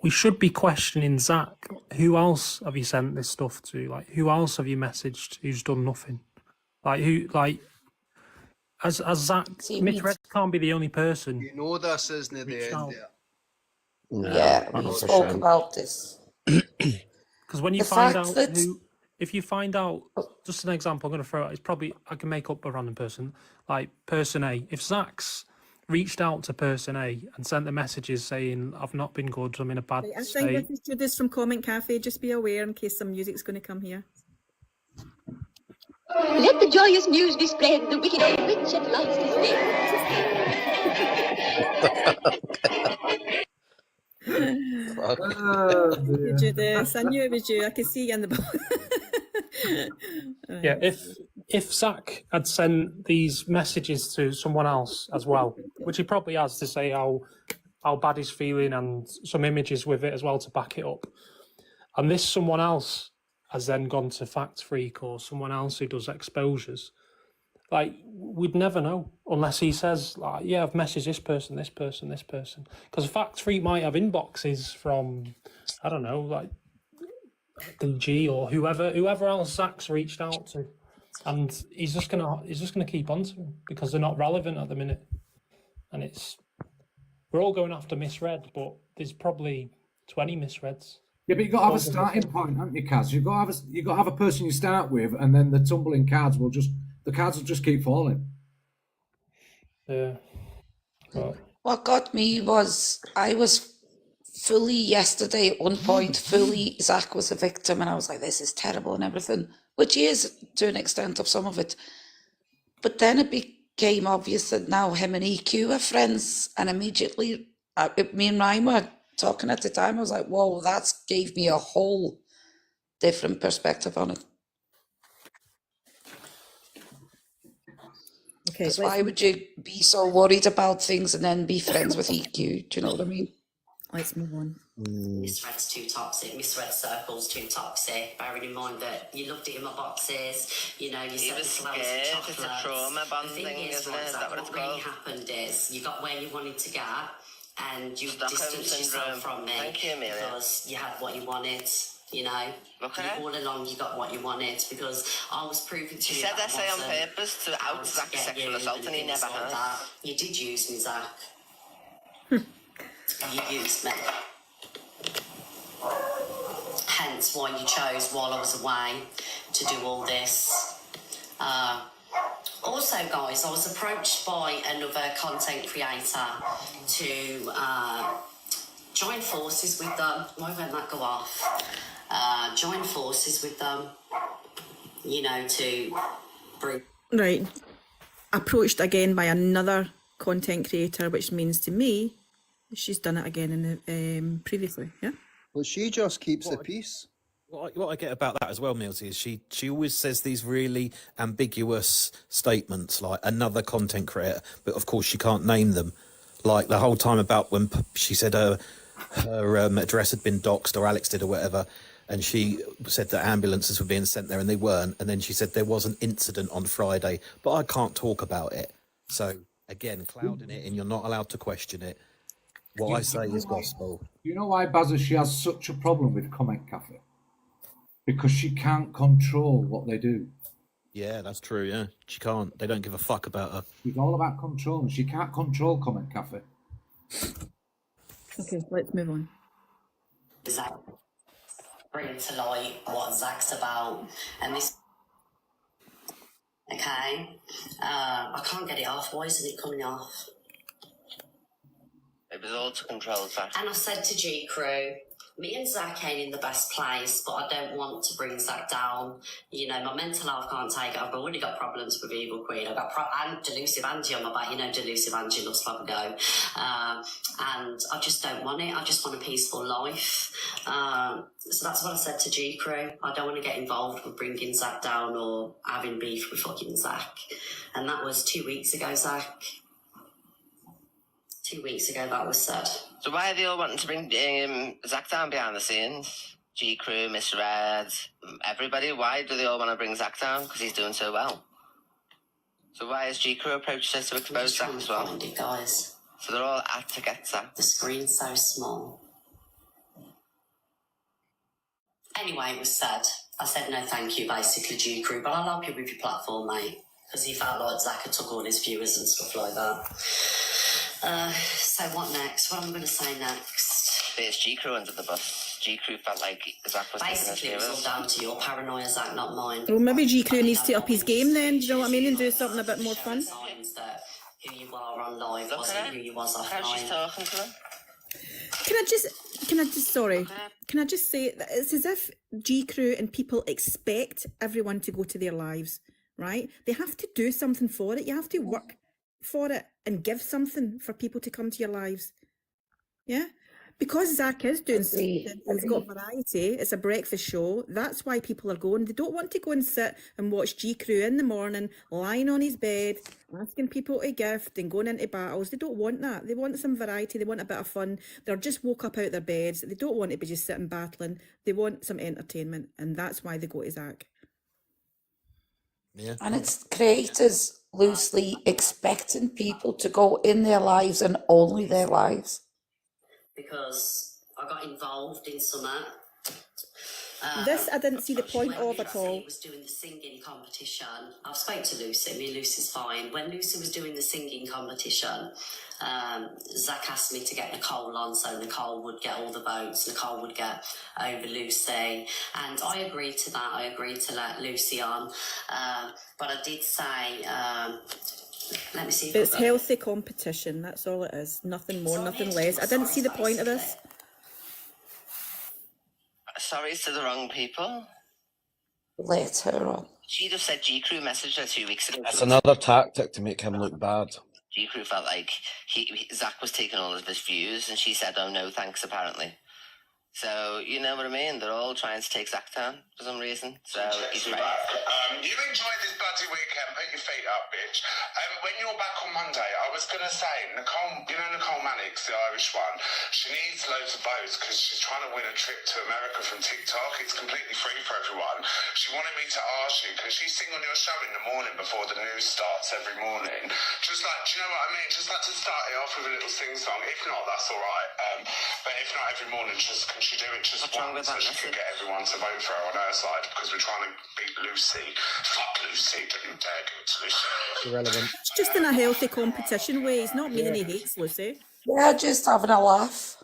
we should be questioning Zach. Who else have you sent this stuff to? Like, who else have you messaged who's done nothing? As Zach, Miss Red can't be the only person. You know this isn't the end there. Yeah, we spoke about this. Because when you The find fact out that- who, if you find out, just an example I'm going to throw out, it's probably, I can make up a random person, like person A. If Zach's reached out to person A and sent the messages saying, I've not been good, I'm in a bad Right, I think state. this is Judith from Comment Cafe. Just be aware in case some music's going to come here. Let the joyous news be spread, the wicked old witch at last is dead. Judith, I knew it was you. I could see you in the box. Yeah, if Zach had sent these messages to someone else as well, which he probably has, to say how bad he's feeling and some images with it as well to back it up, and this someone else has then gone to Fact Freak or someone else who does exposures, like, we'd never know unless he says, like, yeah, I've messaged this person, this person, this person. Because Fact Freak might have inboxes from, I don't know, like DG or whoever else Zach's reached out to, and he's just gonna keep on to them because they're not relevant at the minute. And we're all going after misread, but there's probably 20 misreads. Yeah, but you've got to have a starting point, haven't you, Kaz? You've got to have a person you start with, and then the tumbling cards will just keep falling. Yeah. What got me was I was fully yesterday at one point, Zach was a victim, and I was like, this is terrible and everything, which he is to an extent of some of it. But then it became obvious that now him and EQ are friends, and immediately, me and Ryan were talking at the time, I was like, whoa, that gave me a whole different perspective on it. Okay, Because why would you be so worried about things and then be friends with EQ? Do you know what I mean? Let's move on. Misread's too toxic. Misread circle's too toxic. Bearing in mind that you loved it in my boxes, you said the flowers and chocolates. It's a trauma bonding, the thing is, isn't it? Is that what it's what really called? happened is you got where you wanted to get, and you Stockholm distanced yourself syndrome. from me. Thank you, Amelia. Because you had what you wanted. All along you got what you wanted, because I was proving to She you said that that say on wasn't purpose to out Zach's get sexual you assault, and he things never like has. that. You did use me, Zach. You used me. Hence why you chose, while I was away, to do all this. Also, guys, I was approached by another content creator to join forces with them. Why won't that go off? Join forces with them, to bring... Right. Approached again by another content creator, which means to me, she's done it again in the previously, yeah? Well, she just keeps the peace. What I get about that as well, Milty, is she always says these really ambiguous statements, like another content creator, but of course she can't name them. Like the whole time about when she said her address had been doxed, or Alex did, or whatever, and she said that ambulances were being sent there and they weren't, and then she said there was an incident on Friday, but I can't talk about it. So again, clouding it, and you're not allowed to question it. What I say is gospel. You know why, Bazza, she has such a problem with Comment Cafe? Because she can't control what they do. Yeah, that's true, yeah. She can't. They don't give a fuck about her. It's all about control, and she can't control Comment Cafe. Okay, let's move on. Zach, bring to light what Zach's about, and this... Okay? I can't get it off. Why isn't it coming off? It was all to control Zach. And I said to G Crew, me and Zach ain't in the best place, but I don't want to bring Zach down. You know, my mental health can't take it. I've already got problems with Evil Queen. I've got and Delusive Angie on my back. You know, Delusive Angie loves to have a go. And I just don't want it. I just want a peaceful life. So that's what I said to G Crew. I don't want to get involved with bringing Zach down or having beef with fucking Zach. And that was 2 weeks ago, Zach. 2 weeks ago that was said. So why are they all wanting to bring Zach down behind the scenes? G Crew, Miss Red, everybody. Why do they all want to bring Zach down? Because he's doing so well. So why has G Crew approached us to expose Zach as well? It, guys. So they're all out to get Zach. The screen's so small. Anyway, it was said. I said no thank you, basically, G Crew, but I'll help you with your platform, mate. Because he felt like Zach had took all his viewers and stuff like that. So what next? What am I going to say next? There's G Crew under the bus. G Crew felt like Zach was basically taking it's all down to your paranoia, Zach, not mine. Well, maybe G Crew needs to up his game then. Do you know what I mean? And do something a bit more fun. That who you are on live wasn't who you was offline. How she's talking to him. Can I just say that it's as if G Crew and people expect everyone to go to their lives, right? They have to do something for it. You have to work for it and give something for people to come to your lives. Yeah? Because Zach is doing something, it's got variety, it's a breakfast show, that's why people are going. They don't want to go and sit and watch G Crew in the morning, lying on his bed, asking people to gift and going into battles. They don't want that. They want some variety, they want a bit of fun. They're just woke up out their beds. They don't want to be just sitting battling. They want some entertainment, and that's why they go to Zach. Yeah. And it's creators loosely expecting people to go in their lives and only their lives. Because I got involved in some This I didn't see the point of at all. was doing the singing competition. I've spoke to Lucy. Me, Lucy's fine. When Lucy was doing the singing competition, Zach asked me to get Nicole on, so Nicole would get all the votes. Nicole would get over Lucy, and I agreed to that. I agreed to let Lucy on, but I did say. Let me see. It's healthy competition, that's all it is. Nothing more, nothing less. I didn't see the point of this. Sorry to the wrong people. Let her on. She just said G Crew messaged her 2 weeks ago. It's another tactic to make him look bad. G Crew felt like Zach was taking all of his views, and she said, "Oh no, thanks." Apparently, so you know what I mean. They're all trying to take Zach down for some reason. So he's right. You enjoyed this bloody weekend. Put your feet up, bitch. When you're back on Monday, I was gonna say Nicole. You know Nicole Mannix, the Irish one. She needs loads of votes because she's trying to win a trip to America from TikTok. It's completely free for everyone. She wanted me to ask you, because she sing on your show in the morning before the news starts every morning. Just like, do you know what I mean? Just like to start it off with a little sing song. If not, that's all right. But if not every morning, just can she do it just once so she can get everyone to vote for her on her side? Because we're trying to beat Lucy. Fuck Lucy. Don't you dare give it to Lucy. Irrelevant. It's just in a healthy competition way. He's not meaning he hates Lucy. Yeah, just having a laugh.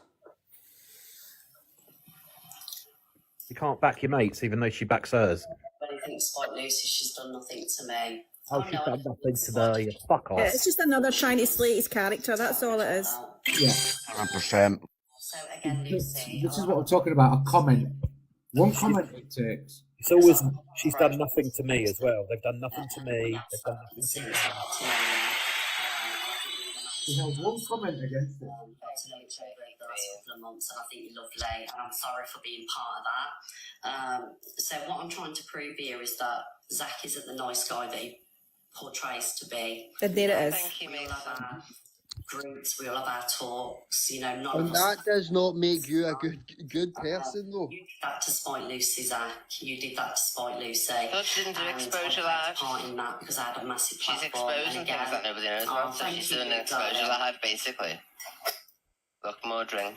You can't back your mates, even though she backs hers. Anything despite Lucy, she's done nothing to me. Oh, she's done nothing today. Fuck off. Yeah, it's just another trying to slate his character, that's all it is. Yeah. 100%. So again, Lucy. This is what I'm talking about. A comment. One comment it takes. It's always, she's done nothing to me as well. They've done nothing to me. They've done nothing to me. She has one comment against it. Months, and I think you're lovely, and I'm sorry for being part of that. So what I'm trying to prove here is that Zach isn't the nice guy that he portrays to be. And there it is. Thank you, we all have our groups, we all have our talks, you know, none And of us... that does not make you a good person, though. You did that to spite Lucy, Zach. You did that to spite Lucy. But she didn't do And exposure I live. took part in that because I had a massive She's platform. exposing things that nobody knows about. So she's doing an exposure live, basically. Look, more drink.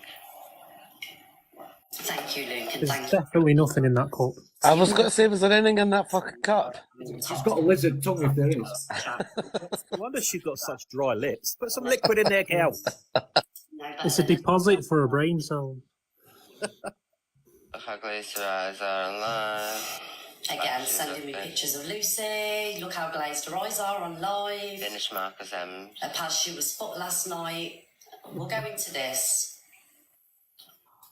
Thank you, Luke, and There's thank you. definitely nothing in that cup. I was going to say, was there anything in that fucking cup? She's got a lizard tongue if there is. No wonder she's got such dry lips. Put some liquid in there, Cal. It's a deposit for a brain cell. Look how glazed her eyes are on live. Again, sending me pictures of Lucy. Look how glazed her eyes are on live. Finish Marcus M. Her past she was foot last night. We'll go into this.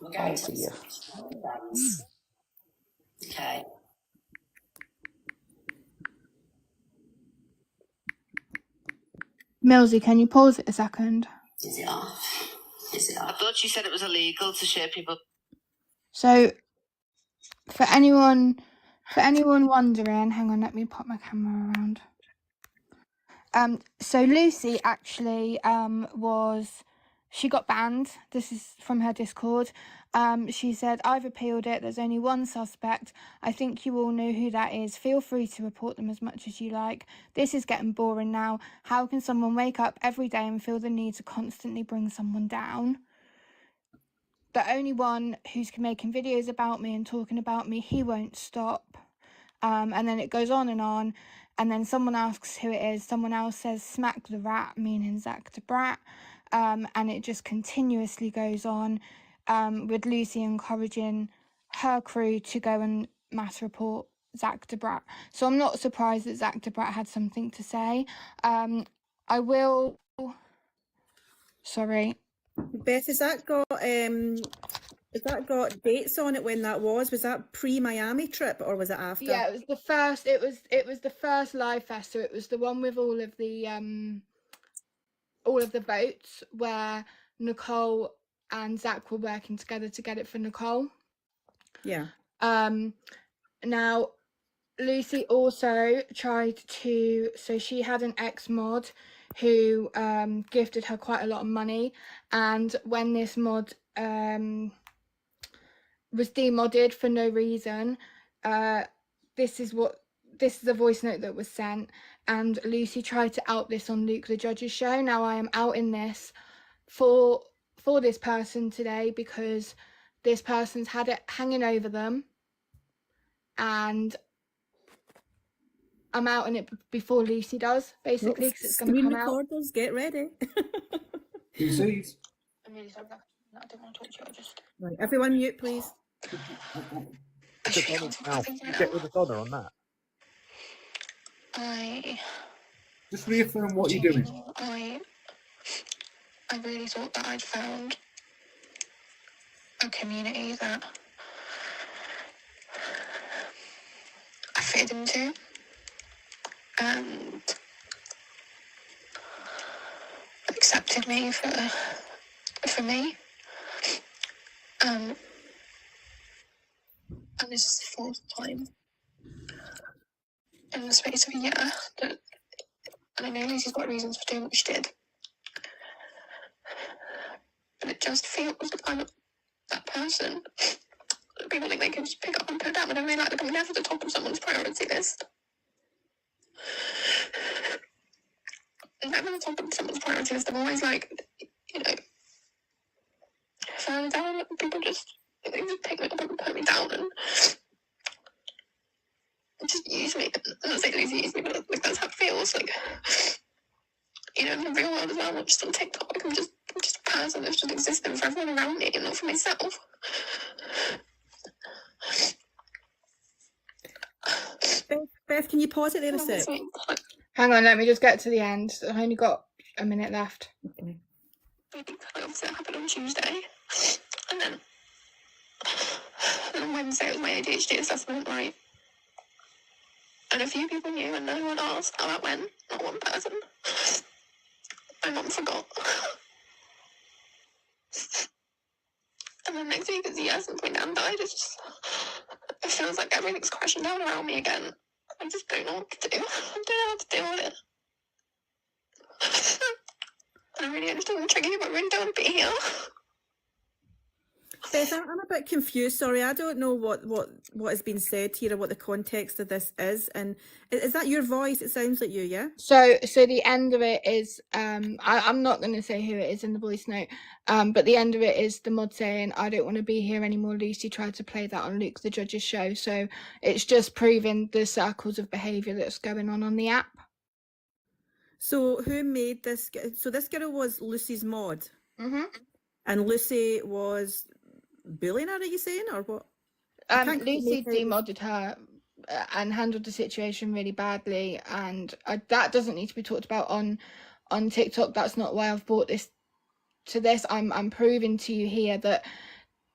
Oh dear. Okay. Millsy, can you pause it a second? Is it off? I thought she said it was illegal to share people. So, for anyone wondering, hang on, let me pop my camera around. So Lucy actually she got banned. This is from her Discord. She said, "I've appealed it. There's only one suspect. I think you all know who that is. Feel free to report them as much as you like. This is getting boring now. How can someone wake up every day and feel the need to constantly bring someone down? The only one who's making videos about me and talking about me, he won't stop." And then it goes on, and then someone asks who it is. Someone else says, "Smack the rat," meaning Zach the Brat. And it just continuously goes on, with Lucy encouraging her crew to go and mass report Zach the Brat. So I'm not surprised that Zach the Brat had something to say. I will... Sorry. Beth, has that got dates on it when that was? Was that pre-Miami trip or was it after? Yeah, it was the first. It was the first live fest. So it was the one with all of the votes where Nicole and Zach were working together to get it for Nicole. Yeah. Now, Lucy also tried to. So she had an ex-mod who gifted her quite a lot of money, and when this mod was demodded for no reason, this is a voice note that was sent, and Lucy tried to out this on Luke the Judge's show. Now I am outing this for this person today because this person's had it hanging over them, and I'm outing it before Lucy does, basically, because it's going to come out. Recorders, get ready. You see? I'm really sorry. No, I don't want to talk to you. I just... Right, everyone mute, please. Get with the Donna on that. Just reaffirm what you're doing. I really thought that I'd found a community that I fitted into, and accepted me for me. And this is the fourth time in the space of a year that, and I know Lucy's got reasons for doing what she did, but it just feels like I'm that person that people think they can just pick up and put down, and I really like I'm never at the top of someone's priority list. I'm never at the top of someone's priority list. I'm always like, further down, people just pick me up and put me down and just use me. I'm not saying Lucy use me, but like that's how it feels. Like, in the real world as well, not just on TikTok. I'm just a person that's just existing for everyone around me and not for myself. Beth, can you pause it there a sec? Hang on, let me just get to the end. I've only got a minute left. Okay. Obviously that happened on Tuesday, and then on Wednesday it was my ADHD assessment, right? And a few people knew and no one asked how that went, not one person. My mum forgot. And then next week is the year since my nan died. It feels like everything's crashing down around me again. I just don't know what to do. I don't know how to deal with it. I really understand the trigger, but I really don't want to be here. Beth, I'm a bit confused. Sorry, I don't know what has been said here or what the context of this is. And is that your voice? It sounds like you, yeah? So the end of it is, I'm not going to say who it is in the voice note, but the end of it is the mod saying, "I don't want to be here anymore." Lucy tried to play that on Luke the Judge's show. So it's just proving the circles of behaviour that's going on the app. So who made this? So this girl was Lucy's mod. Mm-hmm. And Lucy was bullying her, are you saying, or what? Lucy demodded her and handled the situation really badly, and that doesn't need to be talked about on TikTok. That's not why I've brought this to this. I'm proving to you here that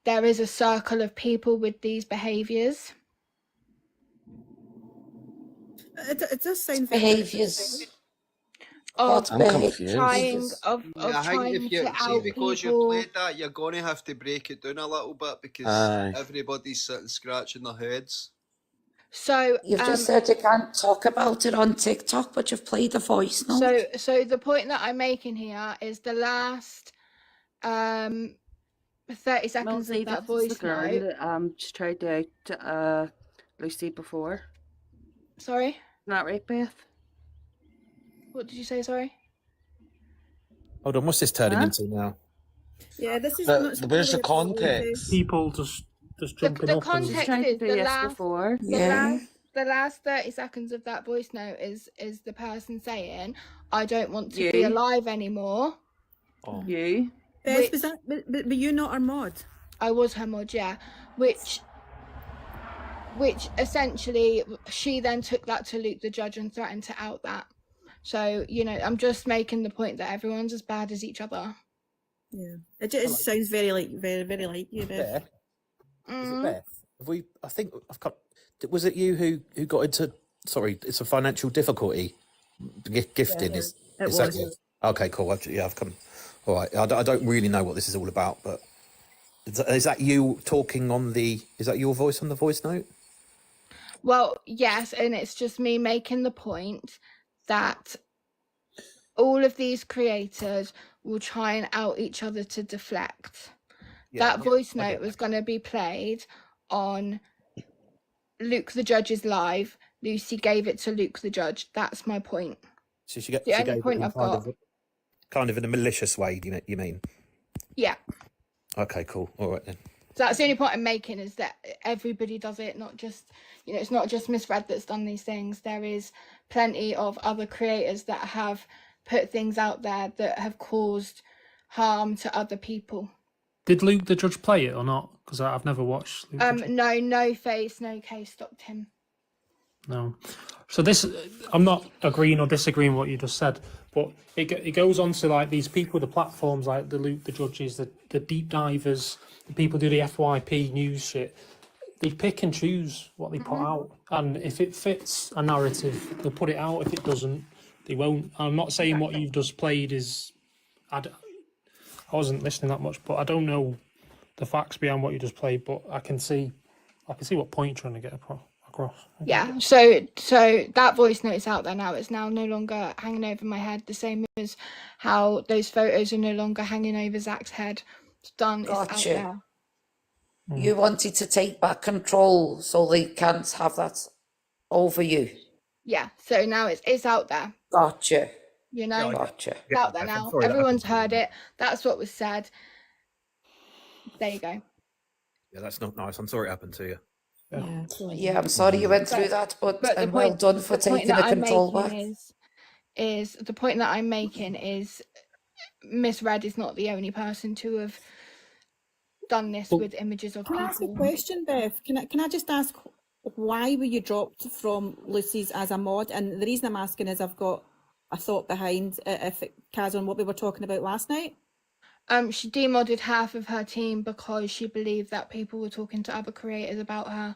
there is a circle of people with these behaviours. It does sound Behaviours. Of I'm confused. trying I think if you to see out because you people. played that, you're going to have to break it down a little bit because Aye. everybody's sitting scratching their heads. So You've just said you can't talk about it on TikTok, but you've played a voice note. So the point that I'm making here is the last 30 seconds Melody, of that this is voice the girl note. that just tried to out Lucy before. Sorry? Isn't that right, Beth? What did you say, sorry? Hold on, what's this turning into now? Yeah, this is But not where's the really context? People just jumping The up. And... context is the last 30 seconds of that voice note is the person saying, I don't want to be alive anymore. Oh. You? Beth, was that, were you not our mod? I was her mod, yeah. Which essentially, she then took that to Luke the judge and threatened to out that. So, you know, I'm just making the point that everyone's as bad as each other. Yeah. It just sounds very like you, Beth. Is it Beth? Have we? I think I've got. Was it you who got into? Sorry, it's a financial difficulty. Gifting Yeah, is it that was. you? Okay, cool. I've come. All right. I don't really know what this is all about, but is that you talking on the? Is that your voice on the voice note? Well, yes, and it's just me making the point that all of these creators will try and out each other to deflect. That voice note was going to be played on Luke the Judge's live. Lucy gave it to Luke the Judge. That's my point. So she gave point it I've got. kind of in a malicious way. You mean? Yeah. Okay, cool. All right then. So that's the only point I'm making, is that everybody does it, not just, you know, it's not just Miss Red that's done these things. There is plenty of other creators that have put things out there that have caused harm to other people. Did Luke the Judge play it or not? Because I've never watched Luke the Judge. No face, no case stopped him. No. So this, I'm not agreeing or disagreeing with what you just said, but it goes on to like these people, the platforms like the Luke the Judges, the deep divers, the people who do the FYP news shit. They pick and choose what they put out, and if it fits a narrative, they'll put it out. If it doesn't, they won't. I'm not saying what you've just played is. I wasn't listening that much, but I don't know the facts behind what you just played. But I can see what point you're trying to get across. Yeah, so that voice note is out there now. It's now no longer hanging over my head, the same as how those photos are no longer hanging over Zach's head. It's done. It's out there. You wanted to take back control so they can't have that over you. Yeah, so now it's out there. Gotcha. You know, Gotcha. It's out there now. Everyone's heard it. That's what was said. There you go. Yeah, that's not nice. I'm sorry it happened to you. Yeah, I'm sorry you went through that, but well done for taking the control back. Is the point that I'm making is Miss Red is not the only person to have done this with images of people. Can I ask a question, Beth? Can I just ask, why were you dropped from Lucy's as a mod? And the reason I'm asking is I've got a thought behind, if it carries on what we were talking about last night. She demodded half of her team because she believed that people were talking to other creators about her,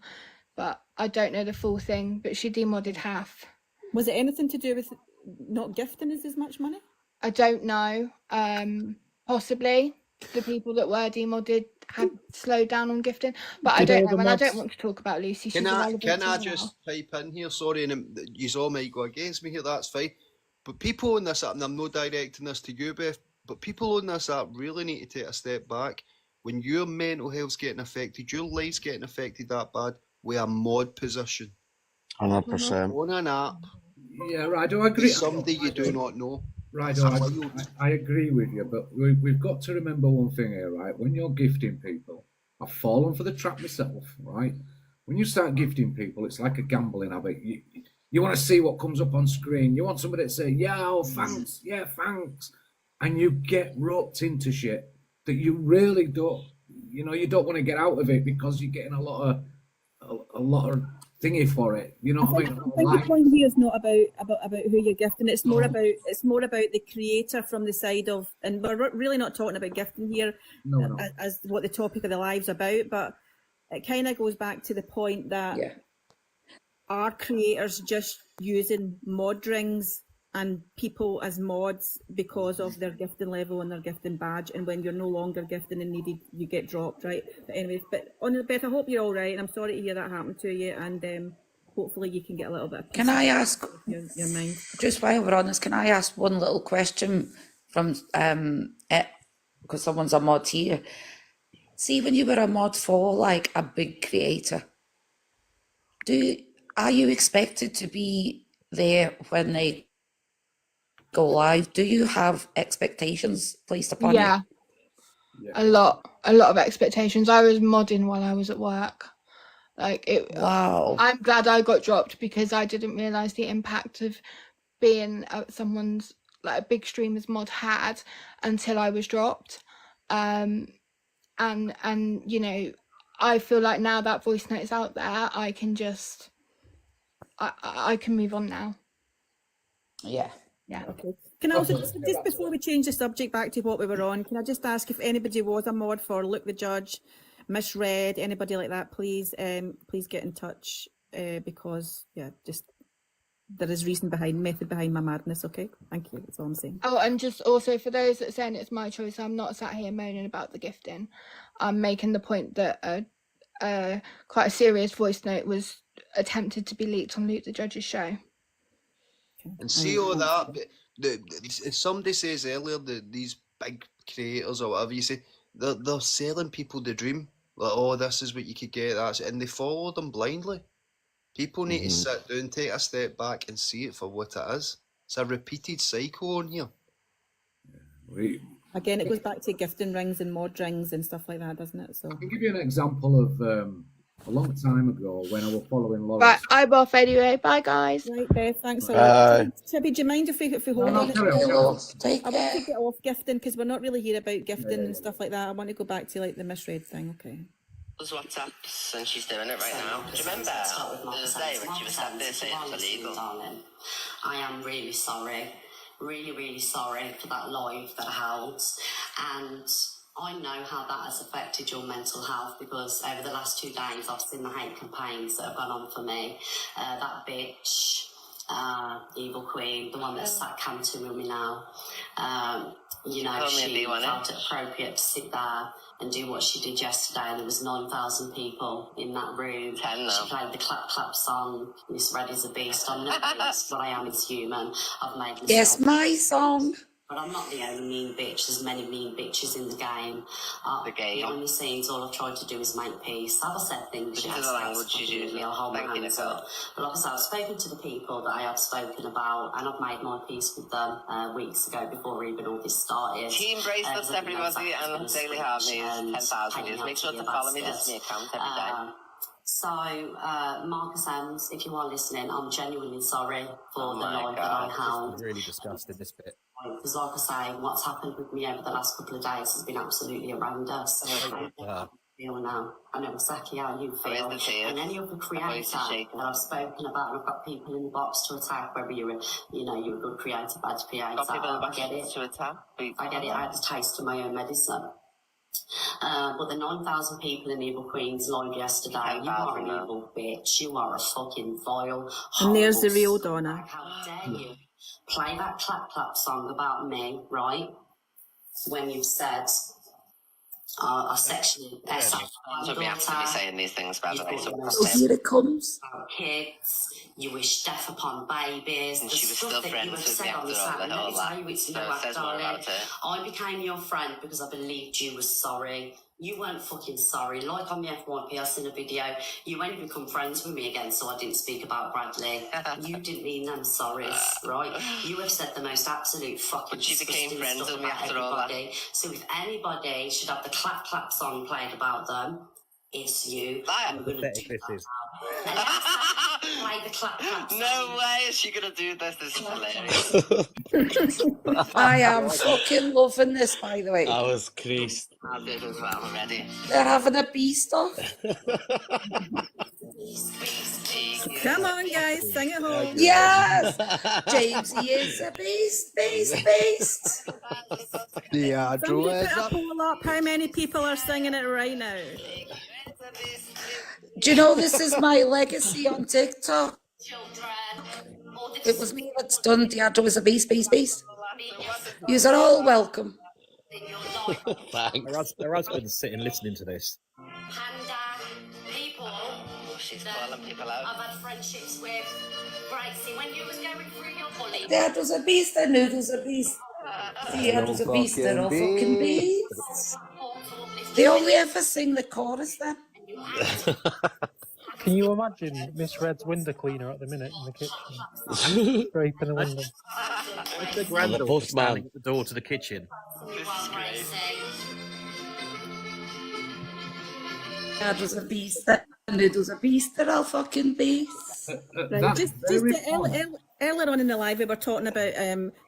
but I don't know the full thing, but she demodded half. Was it anything to do with not gifting us as much money? I don't know. Possibly the people that were demodded had slowed down on gifting, but I don't know, and I don't want to talk about Lucy. She's irrelevant Can I as well. just pipe in here? Sorry, and you all might go against me here, that's fine. But people on this app, and I'm not directing this to you, Beth, but people on this app really need to take a step back. When your mental health's getting affected, your life's getting affected that bad, with a mod position. 100%. On an app. Yeah, right. Do I agree? Somebody you do not know. Right, I agree with you, but we've got to remember one thing here, right? When you're gifting people, I've fallen for the trap myself, right? When you start gifting people, it's like a gambling habit. You want to see what comes up on screen. You want somebody to say, yeah, oh, thanks, yeah, thanks. And you get roped into shit that you really don't, you don't want to get out of it because you're getting a lot of thingy for it. You know I what I think, mean? I think the point here is not about who you're gifting. It's more about the creator from the side of, and we're really not talking about gifting here No. as what the topic of the live's about, but it kind of goes back to the point that are creators just using mod rings and people as mods because of their gifting level and their gifting badge, and when you're no longer gifting and needed, you get dropped, right? But anyway, Beth, I hope you're all right, and I'm sorry to hear that happened to you, and hopefully you can get a little bit of peace. Can I ask, your mind? just while we're on this, can I ask one little question from, because someone's a mod here. See, when you were a mod for like a big creator, are you expected to be there when they go live? Do you have expectations placed upon you? Yeah, a lot of expectations. I was modding while I was at work. Like it. Wow. I'm glad I got dropped because I didn't realise the impact of being someone's, like, a big streamer's mod had until I was dropped. And you know, I feel like now that voice note is out there, I can just I can move on now. Yeah. Okay. Can I also just before we change the subject back to what we were on, can I just ask if anybody was a mod for Luke the Judge, Misread, anybody like that, please get in touch, because just there is method behind my madness. Okay, thank you. That's all I'm saying. Oh, and just also for those that are saying it's my choice, I'm not sat here moaning about the gifting. I'm making the point that quite a serious voice note was attempted to be leaked on Luke the Judge's show. And see all that, but somebody says earlier that these big creators or whatever you say, they're selling people the dream. Like, oh, this is what you could get, and they follow them blindly. People need to sit down, take a step back and see it for what it is. It's a repeated cycle on here. Again, it goes back to gifting rings and mod rings and stuff like that, doesn't it? So I can give you an example of a long time ago when I was following Laura. Right, I'm off anyway. Bye, guys. Right, Beth, thanks a lot. Tibby, do you mind if we hold on? Take I want care. to get off gifting because we're not really here about gifting and stuff like that. I want to go back to like the Misread thing. Okay. WhatsApps and she's doing it right now. Do you remember the other day when she was sat there saying it was illegal? Darling, I am really sorry. Really, really sorry for that live that I held. And I know how that has affected your mental health because over the last 2 days I've seen the hate campaigns that have gone on for me. That bitch, Evil Queen, the one that's sat canting with me now, you know, she felt it appropriate to sit there and do what she did yesterday, and there was 9,000 people in that room. She played the clap clap song. Miss Red is a beast. I'm not a beast, but I am as human. I've made mistakes. Yes, my song. But I'm not the only mean bitch. There's many mean bitches in the game. Behind the scenes, all I've tried to do is make peace. Have I said things? Which yes, is the language she's using. I'll hold my hands up. But like I said, I've spoken to the people that I have spoken about, and I've made my peace with them weeks ago before even all this started. Team bracelets, everybody, and Daily Hard News, 10,000 views. Make sure to follow me. This is my account every day. So, Marcus Ems, if you are listening, I'm genuinely sorry for the life that I held. Really disgusted this bit. Because like I say, what's happened with me over the last couple of days has been absolutely horrendous. I feel now. I know exactly how you feel. And any other creator that I've spoken about, and I've got people in the box to attack, whether you're a good creator, bad creator. I get it. I get it. I had a taste of my own medicine. But the 9,000 people in Evil Queen's live yesterday, you are an evil bitch. You are a fucking vile. And there's the real Donna. How dare you play that clap clap song about me, right? When you've said I sexually So we have to be saying these things, by the way. Here it comes. Kids, you wish death upon babies. And she was still friends with me after all that. So it says more about it. I became your friend because I believed you were sorry. You weren't fucking sorry. Like on the FYP, I seen a video. You won't become friends with me again, so I didn't speak about Bradley. You didn't mean them sorries, right? You have said the most absolute fucking But she became friends with me after everybody. all that. So if anybody should have the clap clap song played about them, it's you. I'm going to do this is. play the clap clap song. No way is she going to do this. This is hilarious. I am fucking loving this, by the way. I was creased. I did as well already. They're having a beast off. Come on, guys, sing it home. Yes, James, he is a beast, beast, beast. Yeah, Somebody put a poll up. How many people are singing it right now? Do you know this is my legacy on TikTok? It was me that's done Diadro is a beast, beast, beast. Yous are all welcome. Thanks. Her husband's sitting listening to this. People she's calling people out. I've had friendships with Gracie when you was going through your bullying. Diadro's a beast, and Noodle's a beast. Diadro's a beast, they're all fucking beasts. They only ever sing the chorus then. Can you imagine Miss Red's window cleaner at the minute in the kitchen? Scraping the window. With the granddaughter standing at the door to the kitchen. Diadro's a beast, and Noodle's a beast, they're all fucking beasts. Right, just earlier on in the live, we were talking about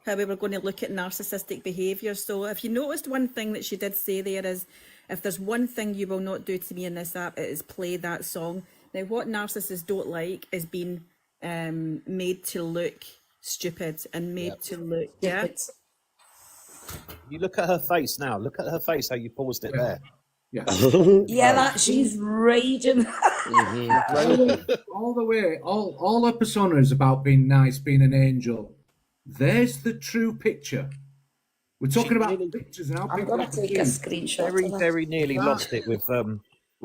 how we were going to look at narcissistic behaviour. So if you noticed, one thing that she did say there is, if there's one thing you will not do to me in this app, it is play that song. Now, what narcissists don't like is being made to look stupid and made to look, yeah? You look at her face now. Look at her face, how you paused it there. Yeah. That she's raging. all the way, all her persona is about being nice, being an angel. There's the true picture. We're talking about pictures now. I'm going to take a screenshot. Very nearly lost it with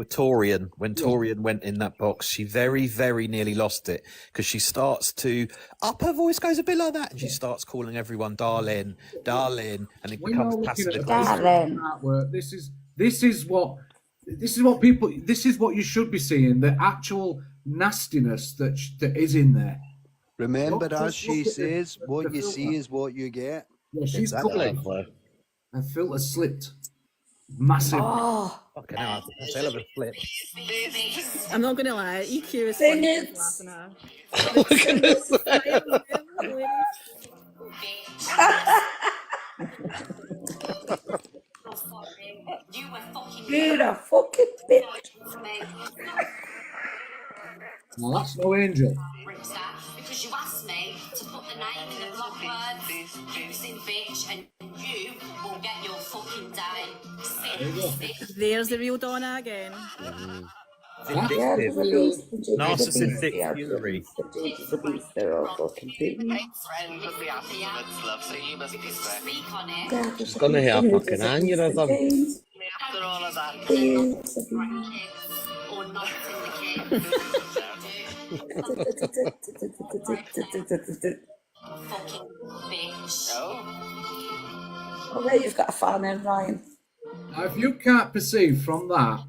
Torian. When Torian went in that box, she very, very nearly lost it because she starts to her voice goes a bit like that, and she starts calling everyone darling, darling, and it becomes passive aggressive. This is what you should be seeing. The actual nastiness that is in there. Remember, as she says, what you see is what you get. Yeah, she's Exactly. Her filter slipped. Massive. Oh, fucking hell, that's a hell of a flip. I'm not going to lie, EQ is Sing funny. it. Laughing at You're a fucking bitch. Now that's no angel. Because you asked me to put the name in the block words using bitch, and you will get your fucking day. There's the real Donna again. Narcissistic fury. The beast, they're all fucking beaten. Friends with the afterwards, love, so you must be sick. Speak on it. She's gonna have fucking aneurysm. After all of that. Or not in the kid. Fucking bitch. Oh, there you've got a fan in, Ryan. Now, if you can't perceive from that,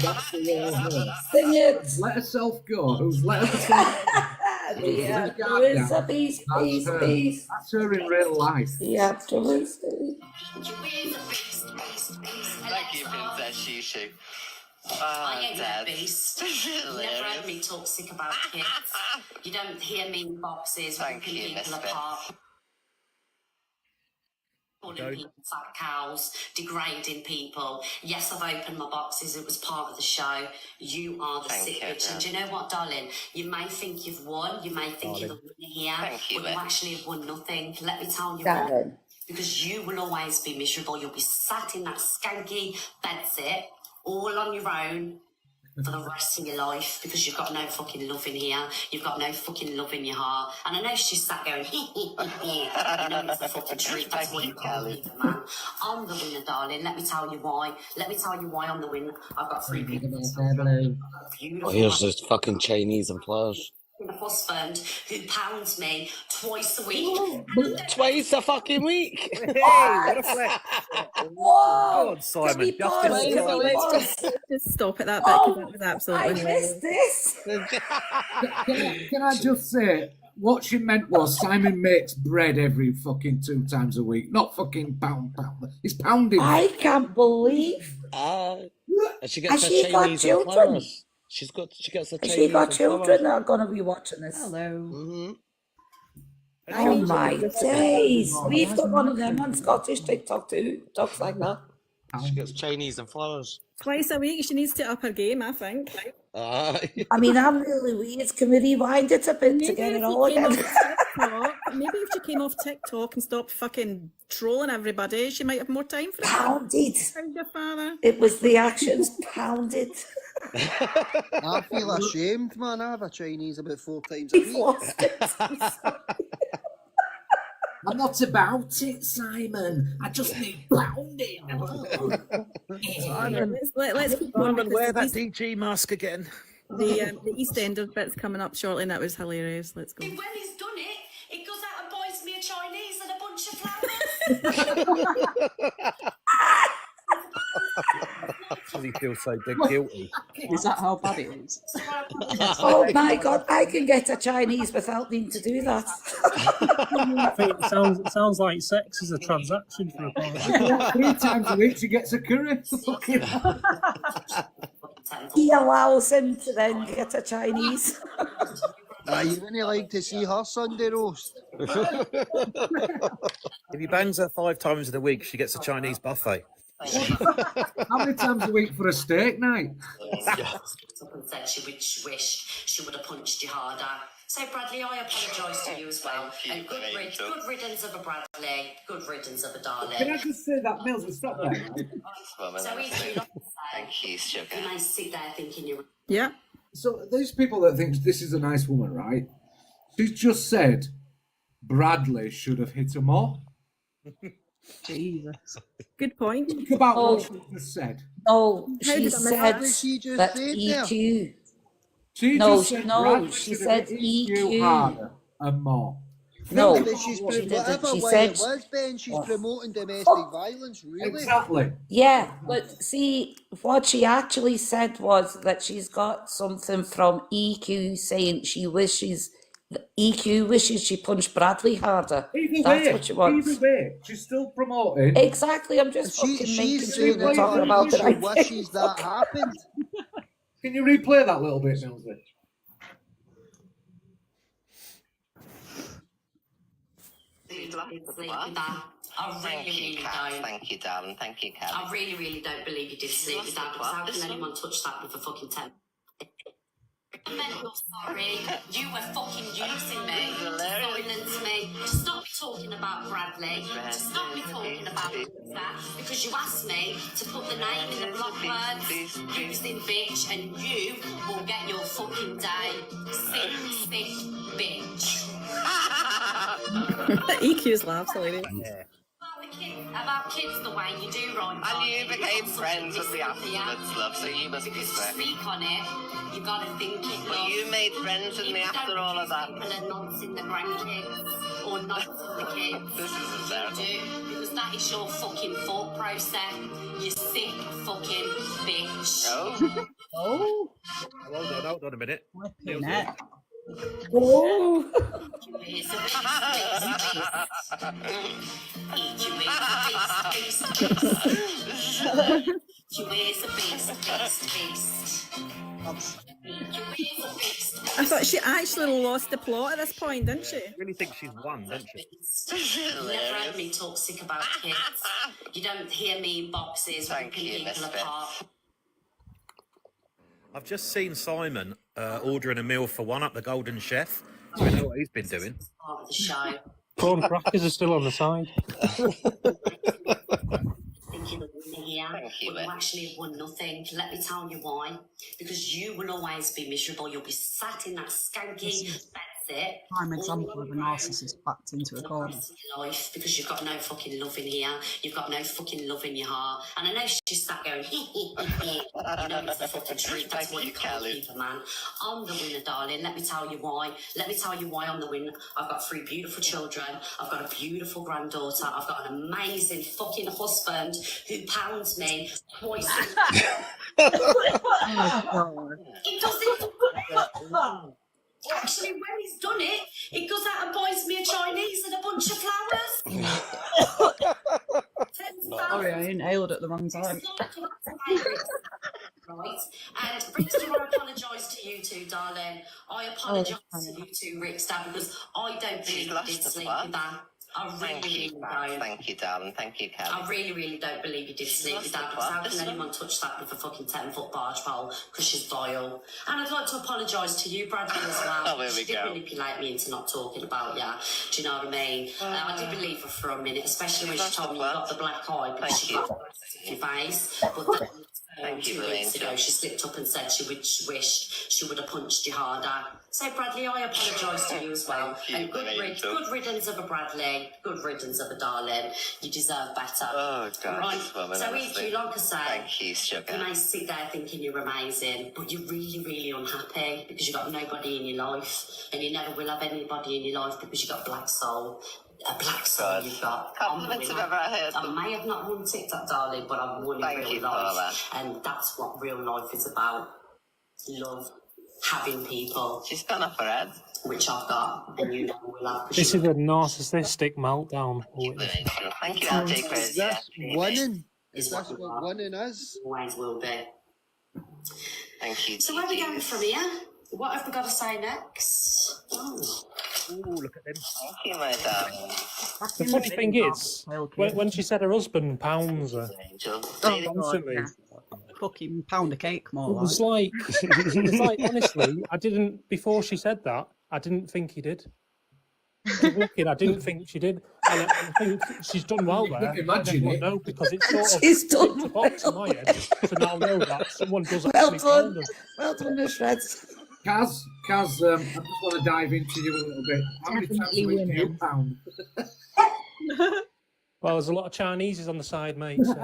that's the real her. Sing it. Let herself go. Who's let herself go? Yeah, there is a beast, beast, beast. That's her in real life. Yeah, absolutely. Thank you, Princess Shishu. I ain't no beast. You've never heard me talk sick about kids. You don't hear me in boxes ripping people apart. Calling people fat cows, degrading people. Yes, I've opened my boxes. It was part of the show. You are the sick bitch. And do you know what, darling? You may think you've won. You may think you're the winner here. But you actually have won nothing. Let me tell you what. Because you will always be miserable. You'll be sat in that skanky bedsit all on your own for the rest of your life because you've got no fucking love in here. You've got no fucking love in your heart. And I know she's sat going, you know it's the fucking truth. That's what you call me, man. I'm the winner, darling. Let me tell you why. Let me tell you why I'm the winner. I've got 3 people. Oh, here's this fucking Chinese and flowers. A husband who pounds me twice a week. Twice a fucking week. Hey, what a flex. Whoa! Go on, Simon. Just stop at that bit because that was absolutely. I missed this. Can I just say, what she meant was Simon makes bread every fucking 2 times a week, not fucking pound. He's pounding. I can't believe. She gets Has her she got Chinese and children? flowers. She gets her Has Chinese she got and children flowers. that are going to be watching this? Hello. Oh my days. We've got one of them on Scottish TikTok too. Talks like that. She gets Chinese and flowers. Twice a week, she needs to up her game, I think. I mean, I'm really weird. Can we rewind it a bit to get it all again? Maybe if she came off TikTok and stopped fucking trolling everybody, she might have more time for it. Pounded. How's your father? It was the actions pounded. I feel ashamed, man. I have a Chinese about 4 times a week. I'm not about it, Simon. I just need pounding. Simon, let's keep going. Simon, wear that DG mask again. The East End of bit's coming up shortly, and that was hilarious. Let's go. When he's done it, it goes out and buys me a Chinese and a bunch of flowers. Does he feel so guilty? Is that how bad it is? Oh my God, I can get a Chinese without needing to do that. I think it sounds like sex is a transaction for a partner. 3 times a week she gets a curry. He allows him to then get a Chinese. You wouldn't like to see her Sunday roast. If he bangs her 5 times in a week, she gets a Chinese buffet. How many times a week for a steak night? Someone said she wished she would have punched you harder. So Bradley, I apologise to you as well. And good riddance of a Bradley, good riddance of a darling. Can I just say that, Mills? Stop there. So Thank you, sugar. You may sit there thinking you're... Yeah. So these people that think this is a nice woman, right? She's just said Bradley should have hit her more. Jesus. Good point. Think about what she just said. No, How she did I miss said that? She just that said EQ. She No, just said no, Bradley she should have said hit you EQ. harder and more. No, But she's she whatever didn't. She way said, it was, Ben, she's promoting domestic violence, really. Exactly. yeah, but see, what she actually said was that she's got something from EQ saying EQ wishes she punched Bradley harder. That's what she wants. Either way, she's still promoting. Exactly, I'm just fucking making sure we're talking about the right thing. Wishes that happened. Can you replay that little bit, Millsy? I really don't. Thank you, darling. Thank you, Kat. I really don't believe you did sleep with that, because how can anyone touch that with a fucking tent? You're sorry. You were fucking using me to silence me. To stop me talking about Bradley. To stop me talking about that. Because you asked me to put the name in the block words. Using bitch, and you will get your fucking day. Sick bitch. EQ's laughs, lady. Yeah. About kids the way you do, right? And you became friends with me afterwards, love, so you must be because sick. to speak on it, you gotta think it. Well, you made friends with me after all of that. People are nods in the grandkids or nods in the kids. This is terrible. You do, because that is your fucking thought process. You sick fucking bitch. Oh. Oh. Hold on a minute. Flipping it. Oh. I thought she actually lost the plot at this point, didn't she? I really think she's won, don't she? You never heard me talk sick about kids. You don't hear me in boxes ripping people apart. I've just seen Simon ordering a meal for one up the Golden Chef. So we know what he's been doing. Part of the show. Prawn crackers are still on the side. Thinking of winning here, but you actually have won nothing. Let me tell you why. Because you will always be miserable. You'll be sat in that skanky bedsit. Prime example of a narcissist backed into a corner. Life, because you've got no fucking love in here. You've got no fucking love in your heart. And I know she's sat going, you know it's the fucking truth. That's what you call people, man. I'm the winner, darling. Let me tell you why. Let me tell you why I'm the winner. I've got 3 beautiful children. I've got a beautiful granddaughter. I've got an amazing fucking husband who pounds me twice. It doesn't. Actually, when he's done it, he goes out and buys me a Chinese and a bunch of flowers. Sorry, I inhaled at the wrong time. Right, and Rickster, I apologise to you two, darling. I apologise to you two, Rickster, because I don't believe you did sleep with that. Thank you, thank you, darling. Thank you, Kelly. I really, really don't believe you did sleep with that, because how can anyone touch that with a fucking 10-foot barge pole? Because she's vile. And I'd like to apologise to you, Bradley, as well. Oh, here we she go. did manipulate me into not talking about you. Do you know what I mean? I did believe her for a minute, especially when she told me you got the black eye, because she got your face. But then, 2 weeks ago, she slipped up and said she wished she would have punched you harder. So, Bradley, I apologise to you as well. And good riddance of a Bradley, good riddance of a darling. You deserve better. Oh, God, right. this woman, So, honestly. EQ, like I say, Thank you, sugar. you may sit there thinking you're amazing, but you're really, really unhappy because you've got nobody in your life, and you never will have anybody in your life because you've got a black soul. A black soul you've got. Compliments I've ever heard. I may have not won TikTok, darling, but I've won in real life. And that's what real life is about. Love, having people. She's gone off her head. Which I've got, and you know we'll have. This is a narcissistic meltdown. Thank you, Auntie Chris. Is this winning? Is this what winning is? Always will be. Thank you. So where are we going from here? What have we got to say next? Oh, look at them. Thank you, my darling. The funny thing is, when she said her husband pounds her constantly, fucking pound a cake more. it was like, honestly, I didn't, before she said that, I didn't think he did. Looking, I didn't think she did. And I think she's done well there. Imagine it. No, because it's sort of She's done a box in my head to now know that someone does Well actually done. pound her. Well done, Miss Shreds. Kaz, I just want to dive into you a little bit. How many times a week do you pound? Well, there's a lot of Chineses on the side, mate. So.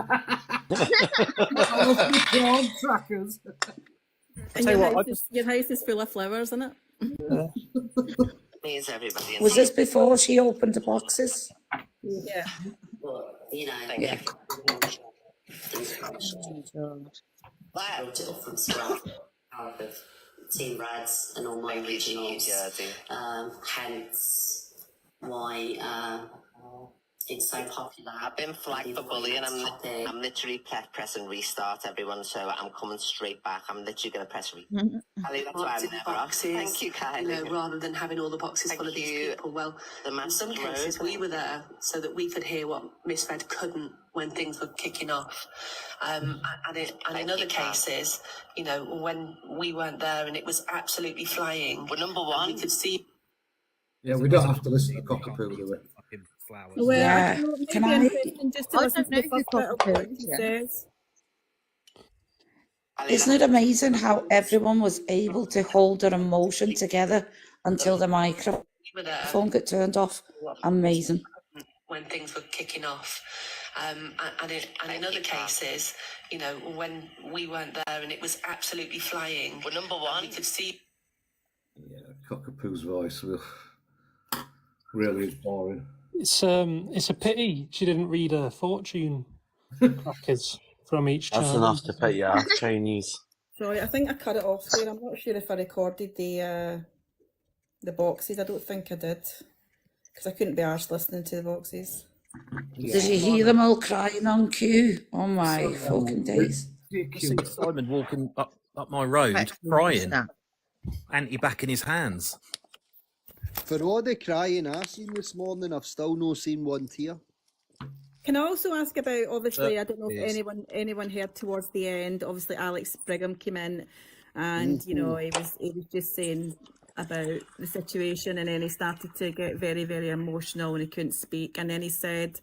Prawn trackers. And your house is full of flowers, isn't it? Means everybody. Was this before she opened the boxes? Yeah. but you know. Thank yeah. you. Built it up from scratch out of Team Reds and all my originals. Hence why it's so popular. I've been flagged for bullying. I'm literally pressing restart, everyone. So I'm coming straight back. I'm literally going to press restart. That's why I'm never off. Thank you, Kylie. You know, rather than having all the boxes full of these people. Well, in some cases, we were there so that we could hear what Miss Red couldn't when things were kicking off. And in other cases, you know, when we weren't there and it was absolutely flying. We're number one. We could see. Yeah, we don't have to listen to Cockapoo, do we? Flowers. Well, Yeah. Can I? Just to listen to the first bit of what he says. Isn't it amazing how everyone was able to hold their emotion together until the microphone got turned off? Amazing. When things were kicking off. And in other cases, you know, when we weren't there and it was absolutely flying. We're number one. We could see. Yeah, Cockapoo's voice really is boring. It's a pity she didn't read a fortune crackers from each That's channel. enough to put you off Chinese. Sorry, I think I cut it off there. I'm not sure if I recorded the boxes. I don't think I did. Because I couldn't be arsed listening to the boxes. Did you hear them all crying on cue? Oh my fucking days. I see Simon walking up my road crying, anti-back in his hands. For all the crying I've seen this morning, I've still not seen one tear. Can I also ask about, obviously, That I don't know if is- anyone heard towards the end, obviously Alex Brigham came in and, you know, he was just saying about the situation, and then he started to get very, very emotional and he couldn't speak, and then he said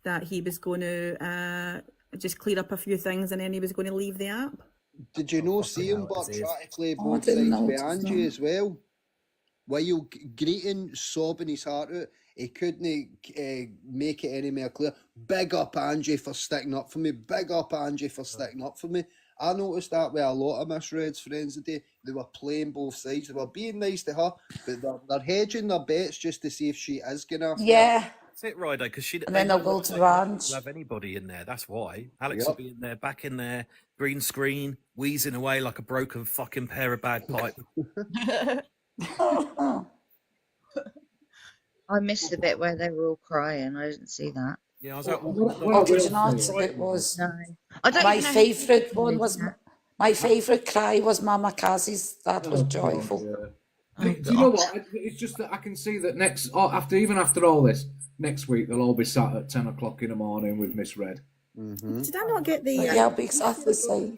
that he was going to just clear up a few things and then he was going to leave the app. Did you not see him but try to play Oh, I both didn't sides notice behind that. you as well? While greeting, sobbing his heart out, he couldn't make it any more clear. Big up Angie for sticking up for me. Big up Angie for sticking up for me. I noticed that with a lot of Miss Red's friends today. They were playing both sides. They were being nice to her, but they're hedging their bets just to see if she is gonna. Yeah. That's it, Ryder, because she. And then they'll go to Ranch. Have anybody in there? That's why Alex Yep. will be in there, back in there, green screen, wheezing away like a broken fucking pair of bagpipes. I missed the bit where they were all crying. I didn't see that. Yeah, I was out. Oh, did you not? It was. No. I don't My even know favourite one was. My favourite cry was Mama Kaz's. That was joyful. Do you know what? It's just that I can see that after all this, next week they'll all be sat at 10 o'clock in the morning with misread. Did I not get the? Yeah, I'll be exactly the same.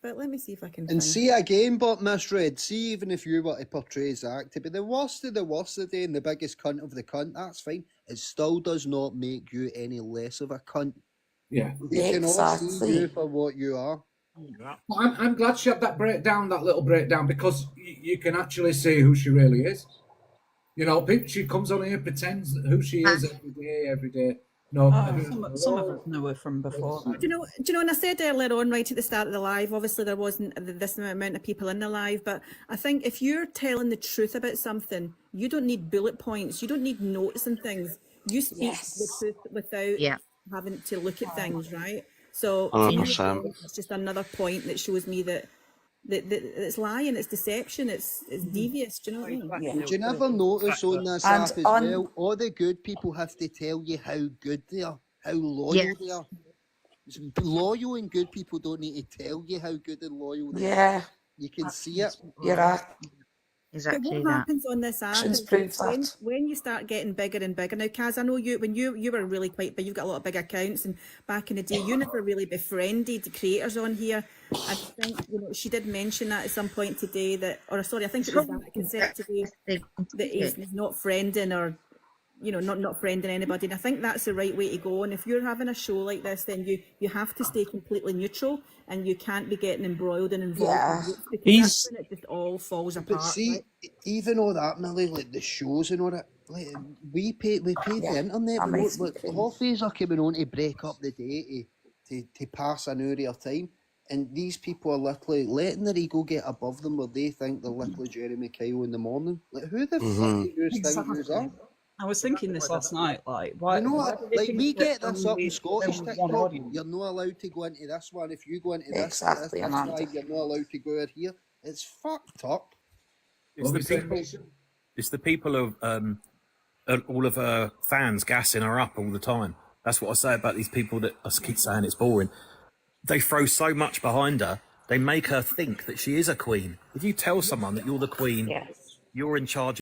But let me see if I can. And see again, but misread. See, even if you were to portray Zach to be the worst of the day and the biggest cunt of the cunt, that's fine. It still does not make you any less of a cunt. Yeah, You can all see you for what you are. Well, I'm glad she had that little breakdown, because you can actually see who she really is. You know, she comes on here, pretends who she is every day. No, Some of us know her from before. Do you know? And I said earlier on, right at the start of the live, obviously there wasn't this amount of people in the live, but I think if you're telling the truth about something, you don't need bullet points, you don't need notes and things. You speak the truth without having to look at things, right? So 100%. it's just another point that shows me that it's lying, it's deception, it's devious. Do you know what I mean? Do you never notice on this app as well, all the good people have to tell you how good they are, how loyal they are. Loyal and good people don't need to tell you how good and loyal they are. You can see it. You're right. Exactly but what happens on this app is when you start getting bigger and bigger. Now, Kaz, I know when you were really quite big, you've got a lot of big accounts, and back in the day, you never really befriended the creators on here. I think she did mention that at some point today I think it was that said today that he's not friending or not friending anybody. And I think that's the right way to go. And if you're having a show like this, then you have to stay completely neutral, and you can't be getting embroiled and involved. Because that's when it just all falls apart. But see, even all that, Millie, like the shows and all that, like, we pay the internet. Coffees are coming on to break up the day to pass an hour of time. And these people are literally letting their ego get above them, where they think they're literally Jeremy Kyle in the morning. Like, who the fuck do you think you are? I was thinking this last night, like, why? You know what? Like, we get this up in only Scottish one TikTok. audience? You're not allowed to go into this one. If you go into this Amanda. live, you're not allowed to go out here. It's fucked up. It's the people of all of her fans gassing her up all the time. That's what I say about these people that I keep saying it's boring. They throw so much behind her. They make her think that she is a queen. If you tell someone that you're the queen, you're in charge